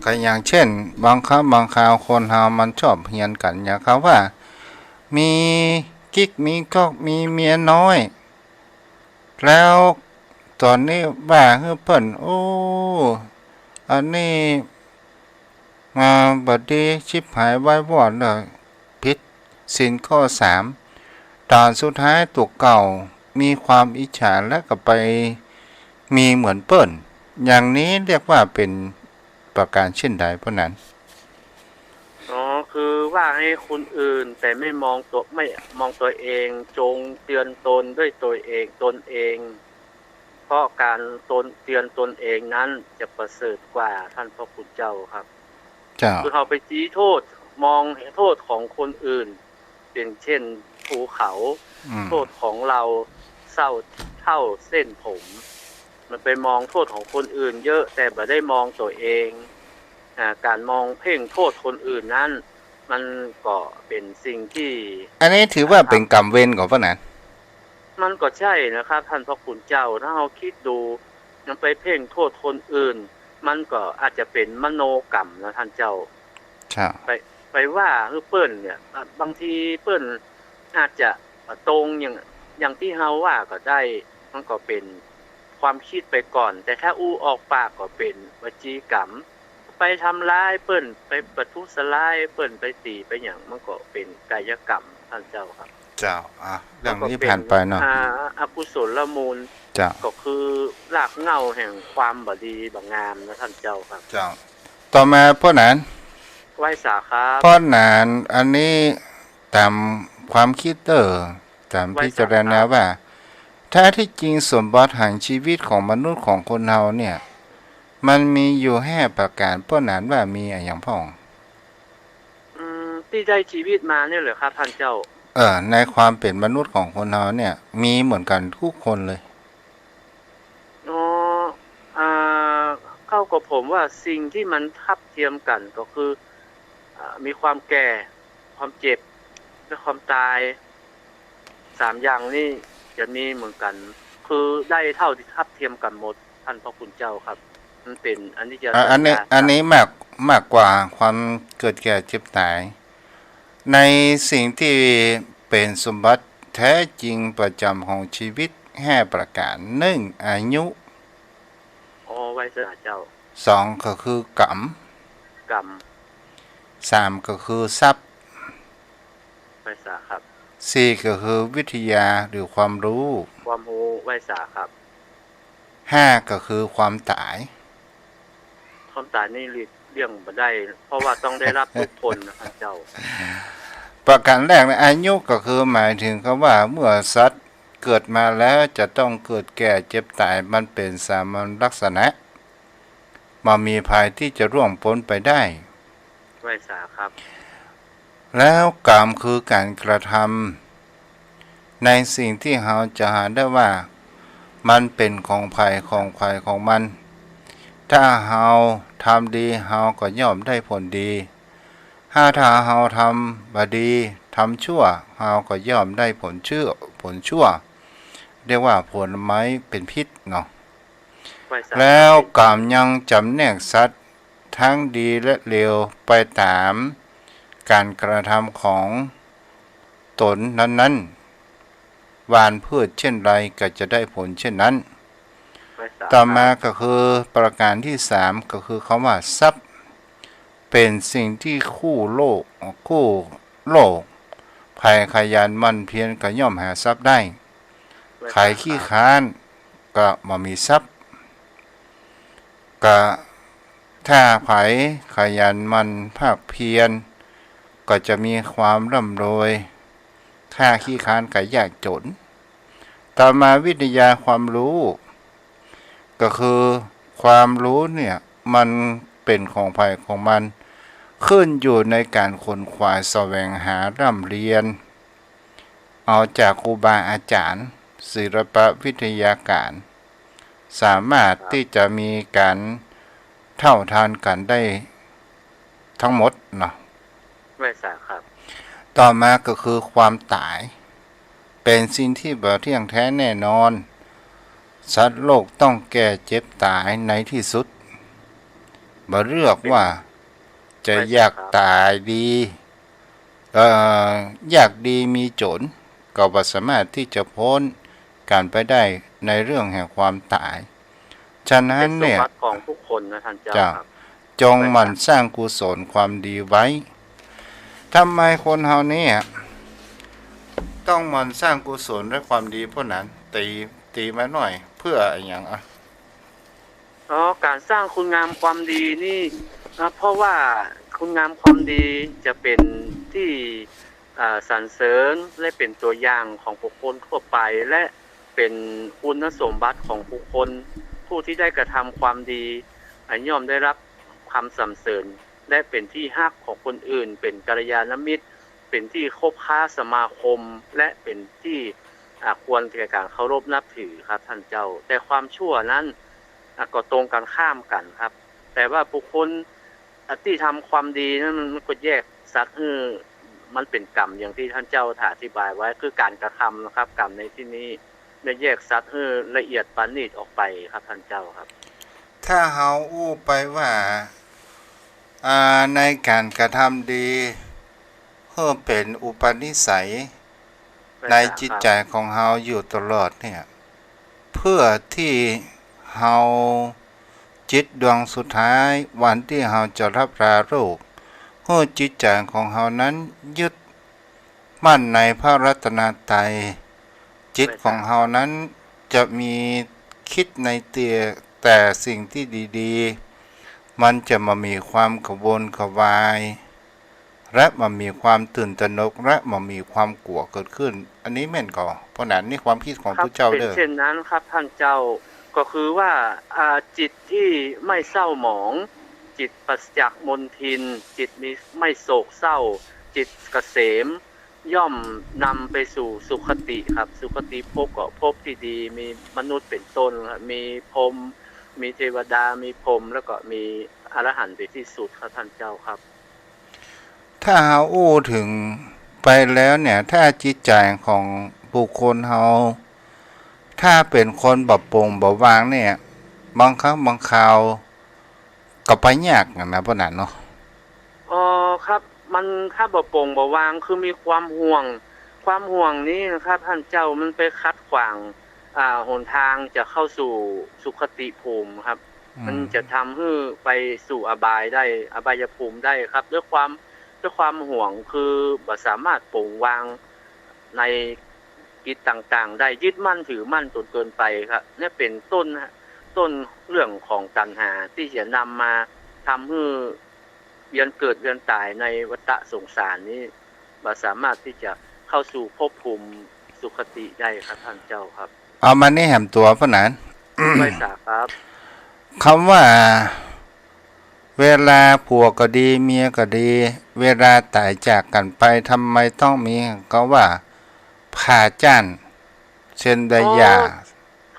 ก็อย่างเช่นบางครั้งบางคราวคนเฮามันชอบเฮียนกันอย่างเขาว่ามีกิ๊กมีก๊อกมีเมียน้อยแล้วตอนนี้ว่าคือเพิ่นอันนี้บัดนี้ชิบหายไว้วอดเลยผิดศีลข้อ3ตอนสุดท้ายตัวเก่ามีความอิจฉาและก็ไปมีเหมือนเปิ้นอย่างนี้เรียกว่าเป็น ประการเช่นใดพวกนั้นอ๋อคือว่าให้คนอื่นแต่ไม่มองตัวเองจงเตือนตนด้วยตนเองเพราะการเตือนตนเองนั้นจะประเสริฐกว่าท่านพระคุณเจ้าครับเจ้าคือเราไปชี้โทษมองโทษของคนอื่นเป็นเช่นภูเขาโทษของเราเท่าเส้นผมมันไปมองโทษของคนอื่นเยอะแต่ไม่ได้มองตัวเองการมองเพ่งโทษคนอื่นนั้นมันก็เป็นสิ่งที่อันนี้ถือว่าเป็นกรรมเวรของพวกนั้นมันก็ใช่นะครับท่านพระคุณเจ้าถ้าเราคิดดูยังไปเพ่งโทษคนอื่นมันก็อาจจะเป็นมโนกรรมนะท่านเจ้าไปว่าคือเปิ้นเนี่ยบางทีเปิ้นอาจจะตรงอย่างที่เฮาว่าก็ได้มันก็เป็นความคิดไปก่อนแต่ถ้าอู้ออกปากก็เป็นวจีกรรมไปทำร้ายเปิ้นไปประทุษร้ายเปิ้นไปตีไปหยังมันก็เป็นกายกรรมท่านเจ้าครับเจ้าเรื่องนี้ผ่านไปเนาะอกุศลมูลก็คือรากเหง้าแห่งความบ่ดีบ่งามนะท่านเจ้าครับเจ้าต่อมาพ่อหนานไหว้สาครับพ่อหนานอันนี้ตามความคิดตามพิจารณาว่าถ้าที่จริงสมบัติแห่งชีวิตของมนุษย์ของคนเฮาเนี่ยมันมีอยู่5ประการพ่อหนานว่ามีอย่างพ่องที่ได้ชีวิตมาเนี่ยเหรอครับท่านเจ้าในความเป็นมนุษย์ของคนเราเนี่ยมีเหมือนกันทุกคนเลยเข้ากับผมว่าสิ่งที่มันทับเทียมกันก็คือมีความแก่ความเจ็บและความตาย3อย่างนี้จะมีเหมือนกันคือได้เท่าที่ทับเทียมกันหมดท่านพระคุณเจ้าครับมันเป็นอันนี้มากกว่าความเกิดแก่เจ็บตายในสิ่งที่เป็นสมบัติแท้จริงประจำของชีวิต5ประการ1อายุไว้สาเจ้า2ก็คือกรรม3ก็คือทรัพย์ไว้สาครับ4ก็คือวิทยาหรือความรู้ไว้สาครับ5ก็คือความตายนี่เรื่องบ่ได้เพราะว่าต้องได้รับทุกคนนะครับเจ้าประการแรกในอายุก็คือหมายถึงคำว่าเมื่อสัตว์เกิดมาแล้วจะต้องเกิดแก่เจ็บตายมันเป็นสามัญลักษณะมามีภัยที่จะร่วงพ้นไปได้ไว้สาครับแล้วกรรมคือการกระทำในสิ่งที่เราจะหาได้ว่ามันเป็นของภัยของมันถ้าเราทำดีเราก็ย่อมได้ผลดีถ้าเราทำบดีทำชั่วเราก็ย่อมได้ผลชั่วเรียกว่าผลไม้เป็นพิษเนาะแล้วกรรมยังจำแนกสัตว์ทั้งดีและเลวไปตามการกระทำของตนนั้นๆหว่านพืชเช่นไรก็จะได้ผลเช่นนั้นต่อมาก็คือประการที่3ก็คือคำว่าทรัพย์เป็นสิ่งที่คู่โลกภัยขยันมันเพียรก็ย่อมหาทรัพย์ได้ขายขี้ค้านก็มามีทรัพย์ก็ถ้าไผขยันมันภาคเพียรก็จะมีความร่ำรวยถ้าขี้ค้านก็ยากจนต่อมาวิทยาความรู้ก็คือความรู้เนี่ยมันเป็นของภัยของมันขึ้นอยู่ในการขนขวายแสวงหาร่ำเรียนเอาจากครูบาอาจารย์ศิลปวิทยาการสามารถที่จะมีการเท่าทานกันได้ทั้งหมดเนาะไม่ทราบครับต่อมาก็คือความตายเป็นสิ่งที่บ่เที่ยงแท้แน่นอนสัตว์โลกต้องแก่เจ็บตายในที่สุดบ่เลือกว่าจะอยากตายดีอยากดีมีจนก็บ่สามารถที่จะพ้นการไปได้ในเรื่องแห่งความตายฉะนั้นเนี่ยของทุกคนนะท่านเจ้าจงหมั่นสร้างกุศลความดีไว้ทำไมคนเฮาเนี่ยต้องหมั่นสร้างกุศลและความดีพวกนั้นตีมาหน่อยเพื่ออย่าง การสร้างคุณงามความดีนี่เพราะว่าคุณงามความดีจะเป็นที่สรรเสริญและเป็นตัวอย่างของบุคคลทั่วไปและเป็นคุณสมบัติของบุคคลผู้ที่ได้กระทำความดีย่อมได้รับความสรรเสริญและเป็นที่ฮักของคนอื่นเป็นกัลยาณมิตรเป็นที่คบค้าสมาคมและเป็นที่ควรแก่การเคารพนับถือครับท่านเจ้าแต่ความชั่วนั้นก็ตรงกันข้ามกันครับแต่ว่าบุคคลที่ทำความดีนั้นมันก็แยกสัตว์มันเป็นกรรมอย่างที่ท่านเจ้าอธิบายไว้คือการกระทำนะครับกรรมในที่นี้ได้แยกสัตว์ละเอียดปานนีตออกไปครับท่านเจ้าครับ ถ้าเฮาอู้ไปว่าในการกระทำดีเพื่อเป็นอุปนิสัยในจิตใจของเฮาอยู่ตลอดเนี่ยเพื่อที่เฮาจิตดวงสุดท้ายวันที่เฮาจะรับราโลกให้จิตใจของเฮานั้นยึดมั่นในพระรัตนตรัยจิตของเฮานั้นจะมีคิดในแต่สิ่งที่ดีๆมันจะมามีความกระวนกระวายและมันมีความตื่นตระหนกและมันมีความกลัวเกิดขึ้นอันนี้แม่นก่อเพราะนั้นนี่ความคิดของพระเจ้าเด้อเป็นเช่นนั้นครับท่านเจ้าก็คือว่าจิตที่ไม่เศร้าหมองจิตปราศจากมลทินจิตมีไม่โศกเศร้าจิตเกษมย่อมนำไปสู่สุคติครับสุคติภพก็ภพที่ดีมีมนุษย์เป็นต้นมีพรหมมีเทวดามีพรหมแล้วก็มีอรหันต์ไปที่สุดครับท่านเจ้าครับถ้าเฮาอู้ถึงไปแล้วเนี่ยถ้าจิตใจของบุคคลเฮาถ้าเป็นคนบ่โปร่งบ่วางเนี่ยบางครั้งบางคราวก็ไปยากนะพ่อนั้นเนาะครับมันถ้าบ่โปร่งบ่วางคือมีความห่วงนี้นะครับท่านเจ้ามันไปคัดขวางหนทางจะเข้าสู่สุคติภูมิครับมันจะทำให้ไปสู่อบายได้อบายภูมิได้ครับด้วยความห่วงคือบ่สามารถปล่งวางในกิจต่างๆได้ยึดมั่นถือมั่นจนเกินไปครับนี่เป็นต้นเรื่องของตัณหาที่จะนำมาทำให้เวียนเกิดเวียนตายในวัฏสงสารนี้บ่สามารถที่จะเข้าสู่ภพภูมิสุคติได้ครับท่านเจ้าครับเอามานี่แหมตัวพ่อนั้นไม่ทราบครับคำว่าเวลาผัวก็ดีเมียก็ดีเวลาตายจากกันไปทำไมต้องมีก็ว่าผ่าจ้านเช่นไดยา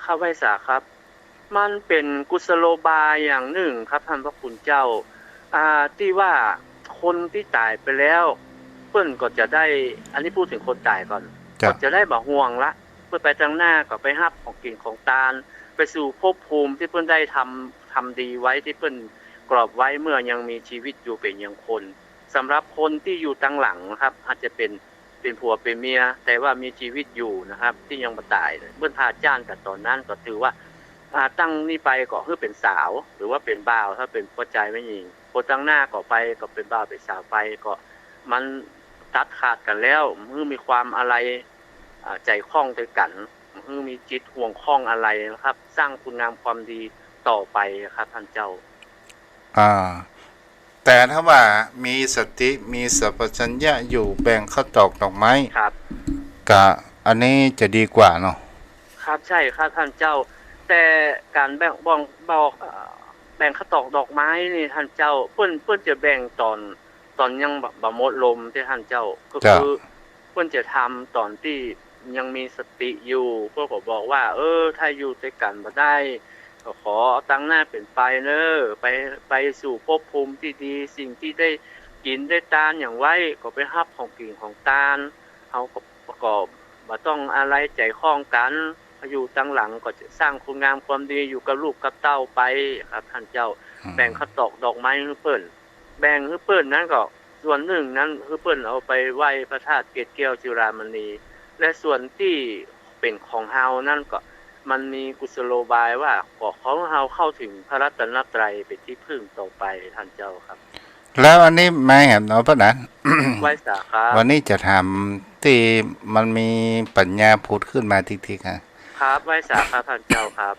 ครับไม่ทราบครับมันเป็นกุศโลบายอย่างหนึ่งครับท่านพระคุณเจ้าที่ว่าคนที่ตายไปแล้วเพิ่นก็จะได้อันนี้พูดถึงคนตายก่อนก็จะได้บ่ห่วงละเพื่อไปทางหน้าก็ไปฮับของกินของตาลไปสู่ภพภูมิที่เพิ่นได้ทำดีไว้ที่เพิ่นกรอบไว้เมื่อยังมีชีวิตอยู่เป็นยังคนสำหรับคนที่อยู่ตั้งหลังนะครับอาจจะเป็นผัวเป็นเมียแต่ว่ามีชีวิตอยู่นะครับที่ยังบ่ตายเมื่อพาจ้านกันตอนนั้นก็ถือว่าตั้งนี่ไปก็คือเป็นสาวหรือว่าเป็นบ่าวถ้าเป็นพ่อใจไม่ยิงคนตั้งหน้าก็ไปก็เป็นบ่าวเป็นสาวไปก็มันตัดขาดกันแล้วมือมีความอะไรใจคล้องด้วยกันมือมีจิตห่วงคล้องอะไรนะครับสร้างคุณงามความดีต่อไปครับท่านเจ้าแต่ถ้าว่ามีสติมีสัพพัญญะอยู่แบ่งข้าวตอกดอกไม้ครับก็อันนี้จะดีกว่าเนาะครับใช่ครับท่านเจ้าแต่การแบ่งข้าวตอกดอกไม้นี่ท่านเจ้าเพิ่นจะแบ่งตอนยังบ่หมดลมที่ท่านเจ้าก็คือเพิ่นจะทำตอนที่ยังมีสติอยู่เพิ่นก็บอกว่าถ้าอยู่ด้วยกันบ่ได้ก็ขอเอาตั้งหน้าเป็นไปไปสู่ภพภูมิที่ดีสิ่งที่ได้กินได้ทานอย่างไว้ก็ไปรับของกินของทานเฮาก็ประกอบบ่ต้องอะไรใจคล้องกันอยู่ตั้งหลังก็จะสร้างคุณงามความดีอยู่กับลูกกับเต้าไปครับท่านเจ้าแบ่งข้าวตอกดอกไม้ให้เพิ่นแบ่งให้เพิ่นนั้นก็ส่วนหนึ่งนั้นคือเพิ่นเอาไปไหว้พระธาตุเกศแก้วจุฬามณีและส่วนที่เป็นของเฮานั่นก็มันมีกุศโลบายว่าขอของเฮาเข้าถึงพระรัตนตรัยเป็นที่พึ่งต่อไปท่านเจ้าครับแล้วอันนี้ไม่แหมเนาะพ่อนั้นไว้สาครับวันนี้จะทำที่มันมีปัญญาพูดขึ้นมาทีๆครับครับไว้สาครับท่านเจ้าครับ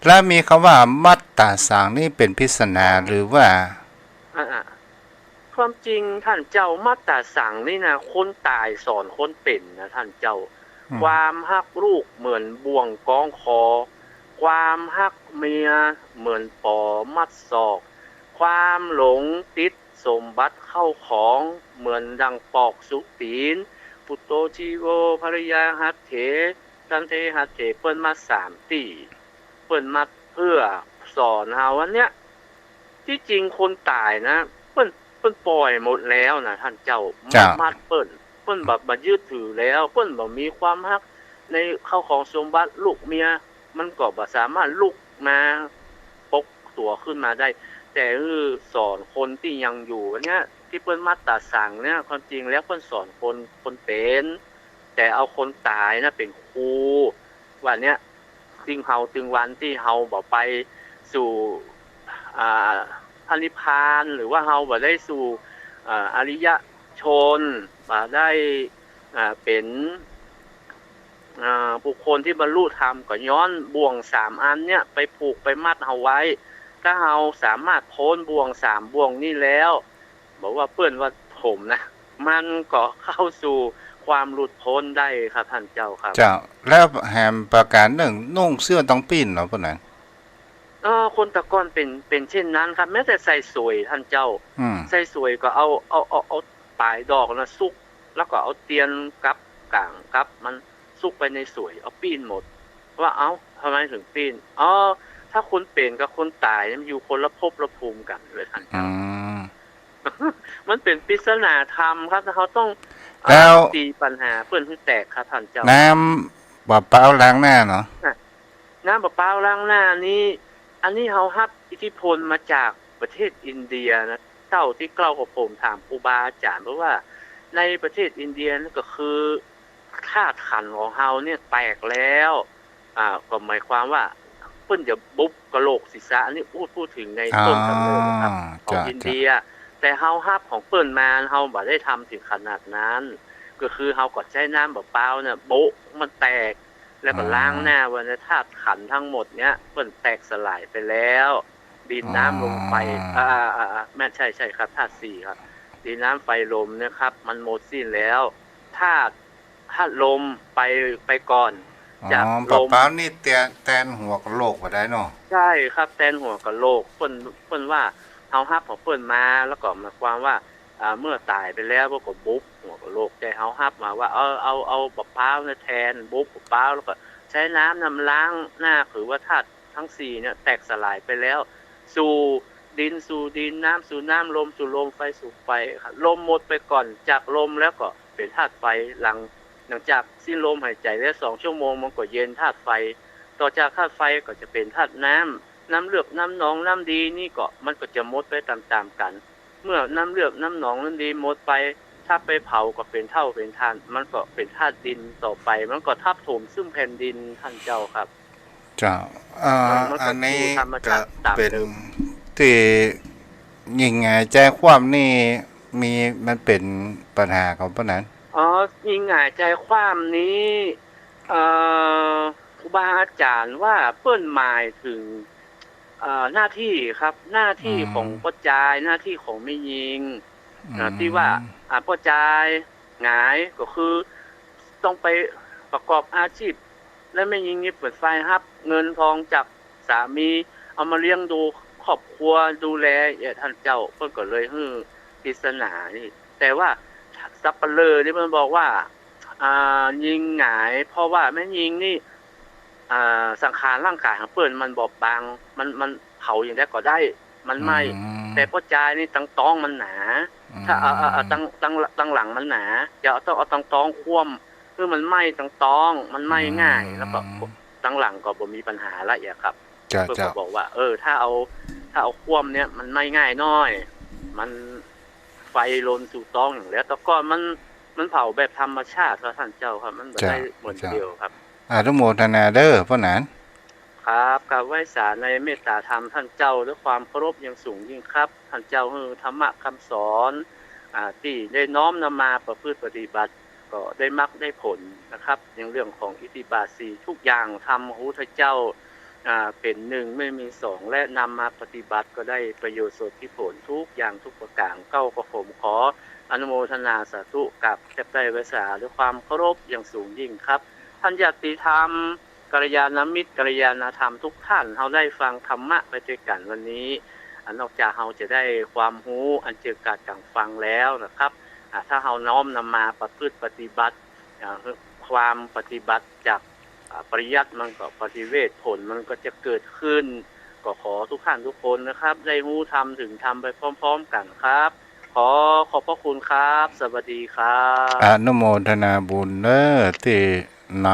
แล้วมีคำว่ามัตตาสังนี่เป็นพิศนาหรือว่าอ่าความจริงท่านเจ้ามาตราสั่งนี่นะคนตายสอนคนเป็นนะท่านเจ้าความฮักลูกเหมือนบ่วงกองคอความฮักเมียเหมือนปอมัดศอกความหลงติดสมบัติเข้าของเหมือนดังปอกสุตีนปุตโตชีโวภริยาหัตเถตันเทหัตเถเปิ้นมา3 ตีเปิ้นมาเพื่อสอนเฮาวันเนี้ยที่จริงคนตายนะเปิ้นปล่อยหมดแล้วนะท่านเจ้ามัดเปิ้นแบบบ่ยึดถือแล้วเปิ้นบ่มีความฮักในเข้าของสมบัติลูกเมียมันก็บ่สามารถลุกมาปกตัวขึ้นมาได้แต่สอนคนที่ยังอยู่เนี้ยที่เปิ้นมัดตาสั่งเนี่ยความจริงแล้วเปิ้นสอนคนเป็นแต่เอาคนตายนะเป็นครูว่าเนี้ยจึงเฮาถึงวันที่เฮาบ่ไปสู่พระนิพพานหรือว่าเฮาบ่ได้สู่อริยชนบ่ได้เป็นบุคคลที่บรรลุธรรมก็ย้อนบ่วง3 อันเนี่ยไปผูกไปมัดเฮาไว้ถ้าเฮาสามารถพ้นบ่วง3 บ่วงนี้แล้วบอกว่าเปิ้นว่าผมนะมันก็เข้าสู่ความหลุดพ้นได้ครับท่านเจ้าครับเจ้าแล้วแหมประการหนึ่งนุ่งเสื้อต้องปิ้นเหรอพวกนั้นคนตะก้อนเป็นเช่นนั้นครับแม้แต่ใส่สวยท่านเจ้าใส่สวยก็เอาปลายดอกนะซุกแล้วก็เอาเตียนกับกลางกับมันซุกไปในสวยเอาปิ้นหมดว่าเอ้าทำไมถึงปิ้นถ้าคนเป็นกับคนตายมันอยู่คนละภพละภูมิกันเลยท่านเจ้ามันเป็นปริศนาธรรมครับเขาต้องตีปัญหาเพื่อนที่แตกครับท่านเจ้าน้ำบ่เปล่าล้างหน้าเนาะน้ำบ่เปล่าล้างหน้านี้อันนี้เขารับอิทธิพลมาจากประเทศอินเดียนะเท่าที่เล่ากับผมถามครูบาอาจารย์เพราะว่าในประเทศอินเดียนั่นก็คือธาตุขันธ์ของเฮาเนี่ยแตกแล้วก็หมายความว่าเพิ่นจะบุบกะโหลกศีรษะอันนี้พูดถึงในต้นกำเนิดนะครับของอินเดียแต่เฮารับของเปิ้นมาเฮาบ่ได้ทำถึงขนาดนั้นก็คือเฮาก็ใช้น้ำเปล่าๆเนี่ยโบ๊ะมันแตกแล้วก็ล้างหน้าว่าธาตุขันธ์ทั้งหมดเนี้ยเปิ้นแตกสลายไปแล้วดินน้ำลมไฟแม่นใช่ครับธาตุ4ครับดินน้ำไฟลมเนี่ยครับมันหมดสิ้นแล้วธาตุลมไปก่อนจากลมเปล่านี่แตนหัวกะโหลกบ่ได้เนาะใช่ครับแตนหัวกะโหลกเปิ้นว่าเฮารับของเปิ้นมาแล้วก็หมายความว่าเมื่อตายไปแล้วพวกก็บุบหัวกะโหลกแต่เฮารับมาว่าเอามะพร้าวเนี่ยแทนบุบมะพร้าวแล้วก็ใช้น้ำล้างหน้าหรือว่าธาตุทั้ง4เนี่ยแตกสลายไปแล้วสู่ดินน้ำสู่น้ำลมสู่ลมไฟสู่ไฟครับลมหมดไปก่อนจากลมแล้วก็เป็นธาตุไฟหลังจากสิ้นลมหายใจได้2 ชั่วโมงมันก็เย็นธาตุไฟต่อจากธาตุไฟก็จะเป็นธาตุน้ำเลือกน้ำหนองน้ำดีนี่ก็มันก็จะหมดไปตามๆกันเมื่อน้ำเลือกน้ำหนองน้ำดีหมดไปถ้าไปเผาก็เป็นเท่าเป็นทานมันก็เป็นธาตุดินต่อไปมันก็ทับถมซึ่งแผ่นดินท่านเจ้าครับเจ้าอันนี้ก็เป็นที่ยิ่งไงแจ้งความนี่มีมันเป็นปัญหาของพวกนั้นยิ่งง่ายใจความนี้ครูบาอาจารย์ว่าเปิ้นหมายถึงหน้าที่ครับหน้าที่ของพ่อจายหน้าที่ของแม่ยิงที่ว่าพ่อจายหงายก็คือต้องไปประกอบอาชีพและแม่ยิงนี่เปิดไฟรับเงินทองจากสามีเอามาเลี้ยงดูครอบครัวดูแลท่านเจ้าเพิ่นก็เลยฮื้อปริศนานี่แต่ว่าสัปปะเลอนี่มันบอกว่ายิงหงายเพราะว่าแม่ยิงนี่สังขารร่างกายของเปิ้นมันบอบบางมันเผาอย่างใดก็ได้มันไหม้แต่พ่อจายนี่ต้องมันหนาถ้าตั้งหลังมันหนาอย่าต้องเอาต้องคว่ำคือมันไหม้ต้องมันไหม้ง่ายแล้วก็ตั้งหลังก็บ่มีปัญหาละอย่าครับเพิ่นก็บอกว่าถ้าเอาคว่ำเนี่ยมันไหม้ง่ายน้อยมันไฟลนสู่ต้องอย่างแล้วแต่ก่อนมันเผาแบบธรรมชาติครับท่านเจ้าครับมันบ่ได้เหมือนเดียวครับอนุโมทนาเด้อพ่อหนานครับกับไหว้สาในเมตตาธรรมท่านเจ้าด้วยความเคารพอย่างสูงยิ่งครับท่านเจ้าคือธรรมะคำสอนที่ได้น้อมนำมาประพฤติปฏิบัติก็ได้มรรคได้ผลนะครับในเรื่องของอิทธิบาท4ทุกอย่างทำหูท่านเจ้า เป็นหนึ่งไม่มีสองและนำมาปฏิบัติก็ได้ประโยชน์สุดที่ผลทุกอย่างทุกประการเก้าก็ผมขออนุโมทนาสาธุกับแทบได้ไว้สาด้วยความเคารพอย่างสูงยิ่งครับท่านญาติธรรมกัลยาณมิตรกัลยาณธรรมทุกท่านเราได้ฟังธรรมะไปด้วยกันวันนี้นอกจากเราจะได้ความรู้อันเจิดการกังฟังแล้วนะครับถ้าเราน้อมนำมาประพฤติปฏิบัติความปฏิบัติจากปริยัติมันก็ปฏิเวทผลมันก็จะเกิดขึ้นก็ขอทุกท่านทุกคนนะครับได้รู้ทำถึงทำไปพร้อมๆกันครับขอบพระคุณครับสวัสดีครับอนุโมทนาบุญเด้อที่น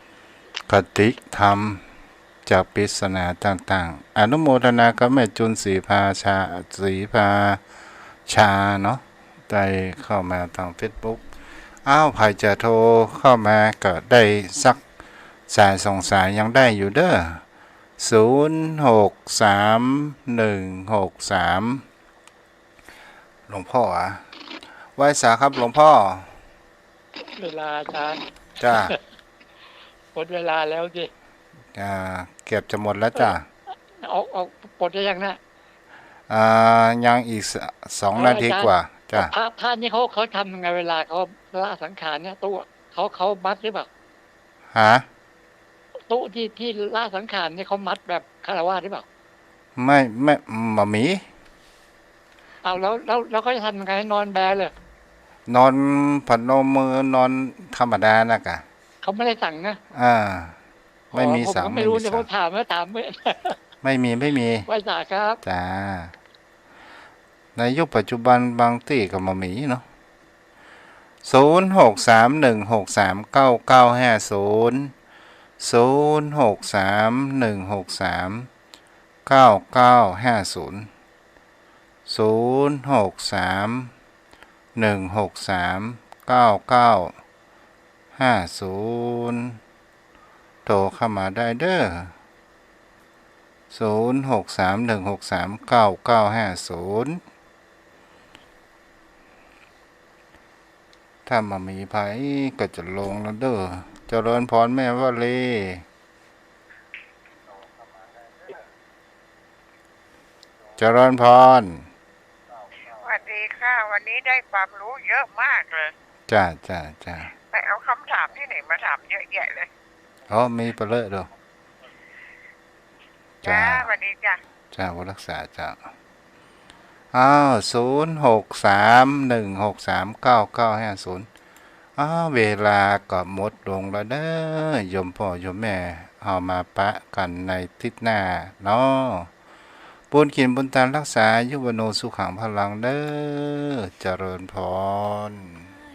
ำคติธรรมจากปริศนาต่างๆอนุโมทนากับแม่จุนศรีภาชาเนาะได้เข้ามาทาง Facebook ใครจะโทรเข้ามาก็ได้สักสายสองสายยังได้อยู่เด้อ063163หลวงพ่อไหว้สาครับหลวงพ่อเวลาอาจารย์จ้าหมดเวลาแล้วสิเก็บจะหมดแล้วจ้าเอาปลดได้ยังนะยังอีก2 นาทีกว่าจ้าพระนี่เขาทำยังไงเวลาเขาละสังขารเนี่ยตู้เขามัดหรือเปล่าฮะตู้ที่ละสังขารเนี่ยเขามัดแบบคฤหัสถ์หรือเปล่าไม่มีเอาแล้วเขาจะทำยังไงนอนแบเลยนอนพนมมือนอนธรรมดานะกะเขาไม่ได้สั่งนะไม่มีสั่งผมไม่รู้เนี่ยผมถามไม่มีไว้จ่าครับจ้าในยุคปัจจุบันบางที่ก็มามีเนาะโทรเข้ามาได้เด้อถ้ามามีไผก็จะลงแล้วเด้อเจริญพรแม่วลีเจริญพรสวัสดีค่ะวันนี้ได้ความรู้เยอะมากเลยจ้าไปเอาคำถามที่ไหนมาถามเยอะแยะเลยมีไปเลยเด้อจ้าสวัสดีจ้ารักษาจ้า0631639950เวลาก็หมดลงแล้วเด้อยมพ่อยมแม่เอามาปะกันในทิศหน้าเนาะบุญกินบุญตามรักษายุวโนสุขังพลังเด้อเจริญพร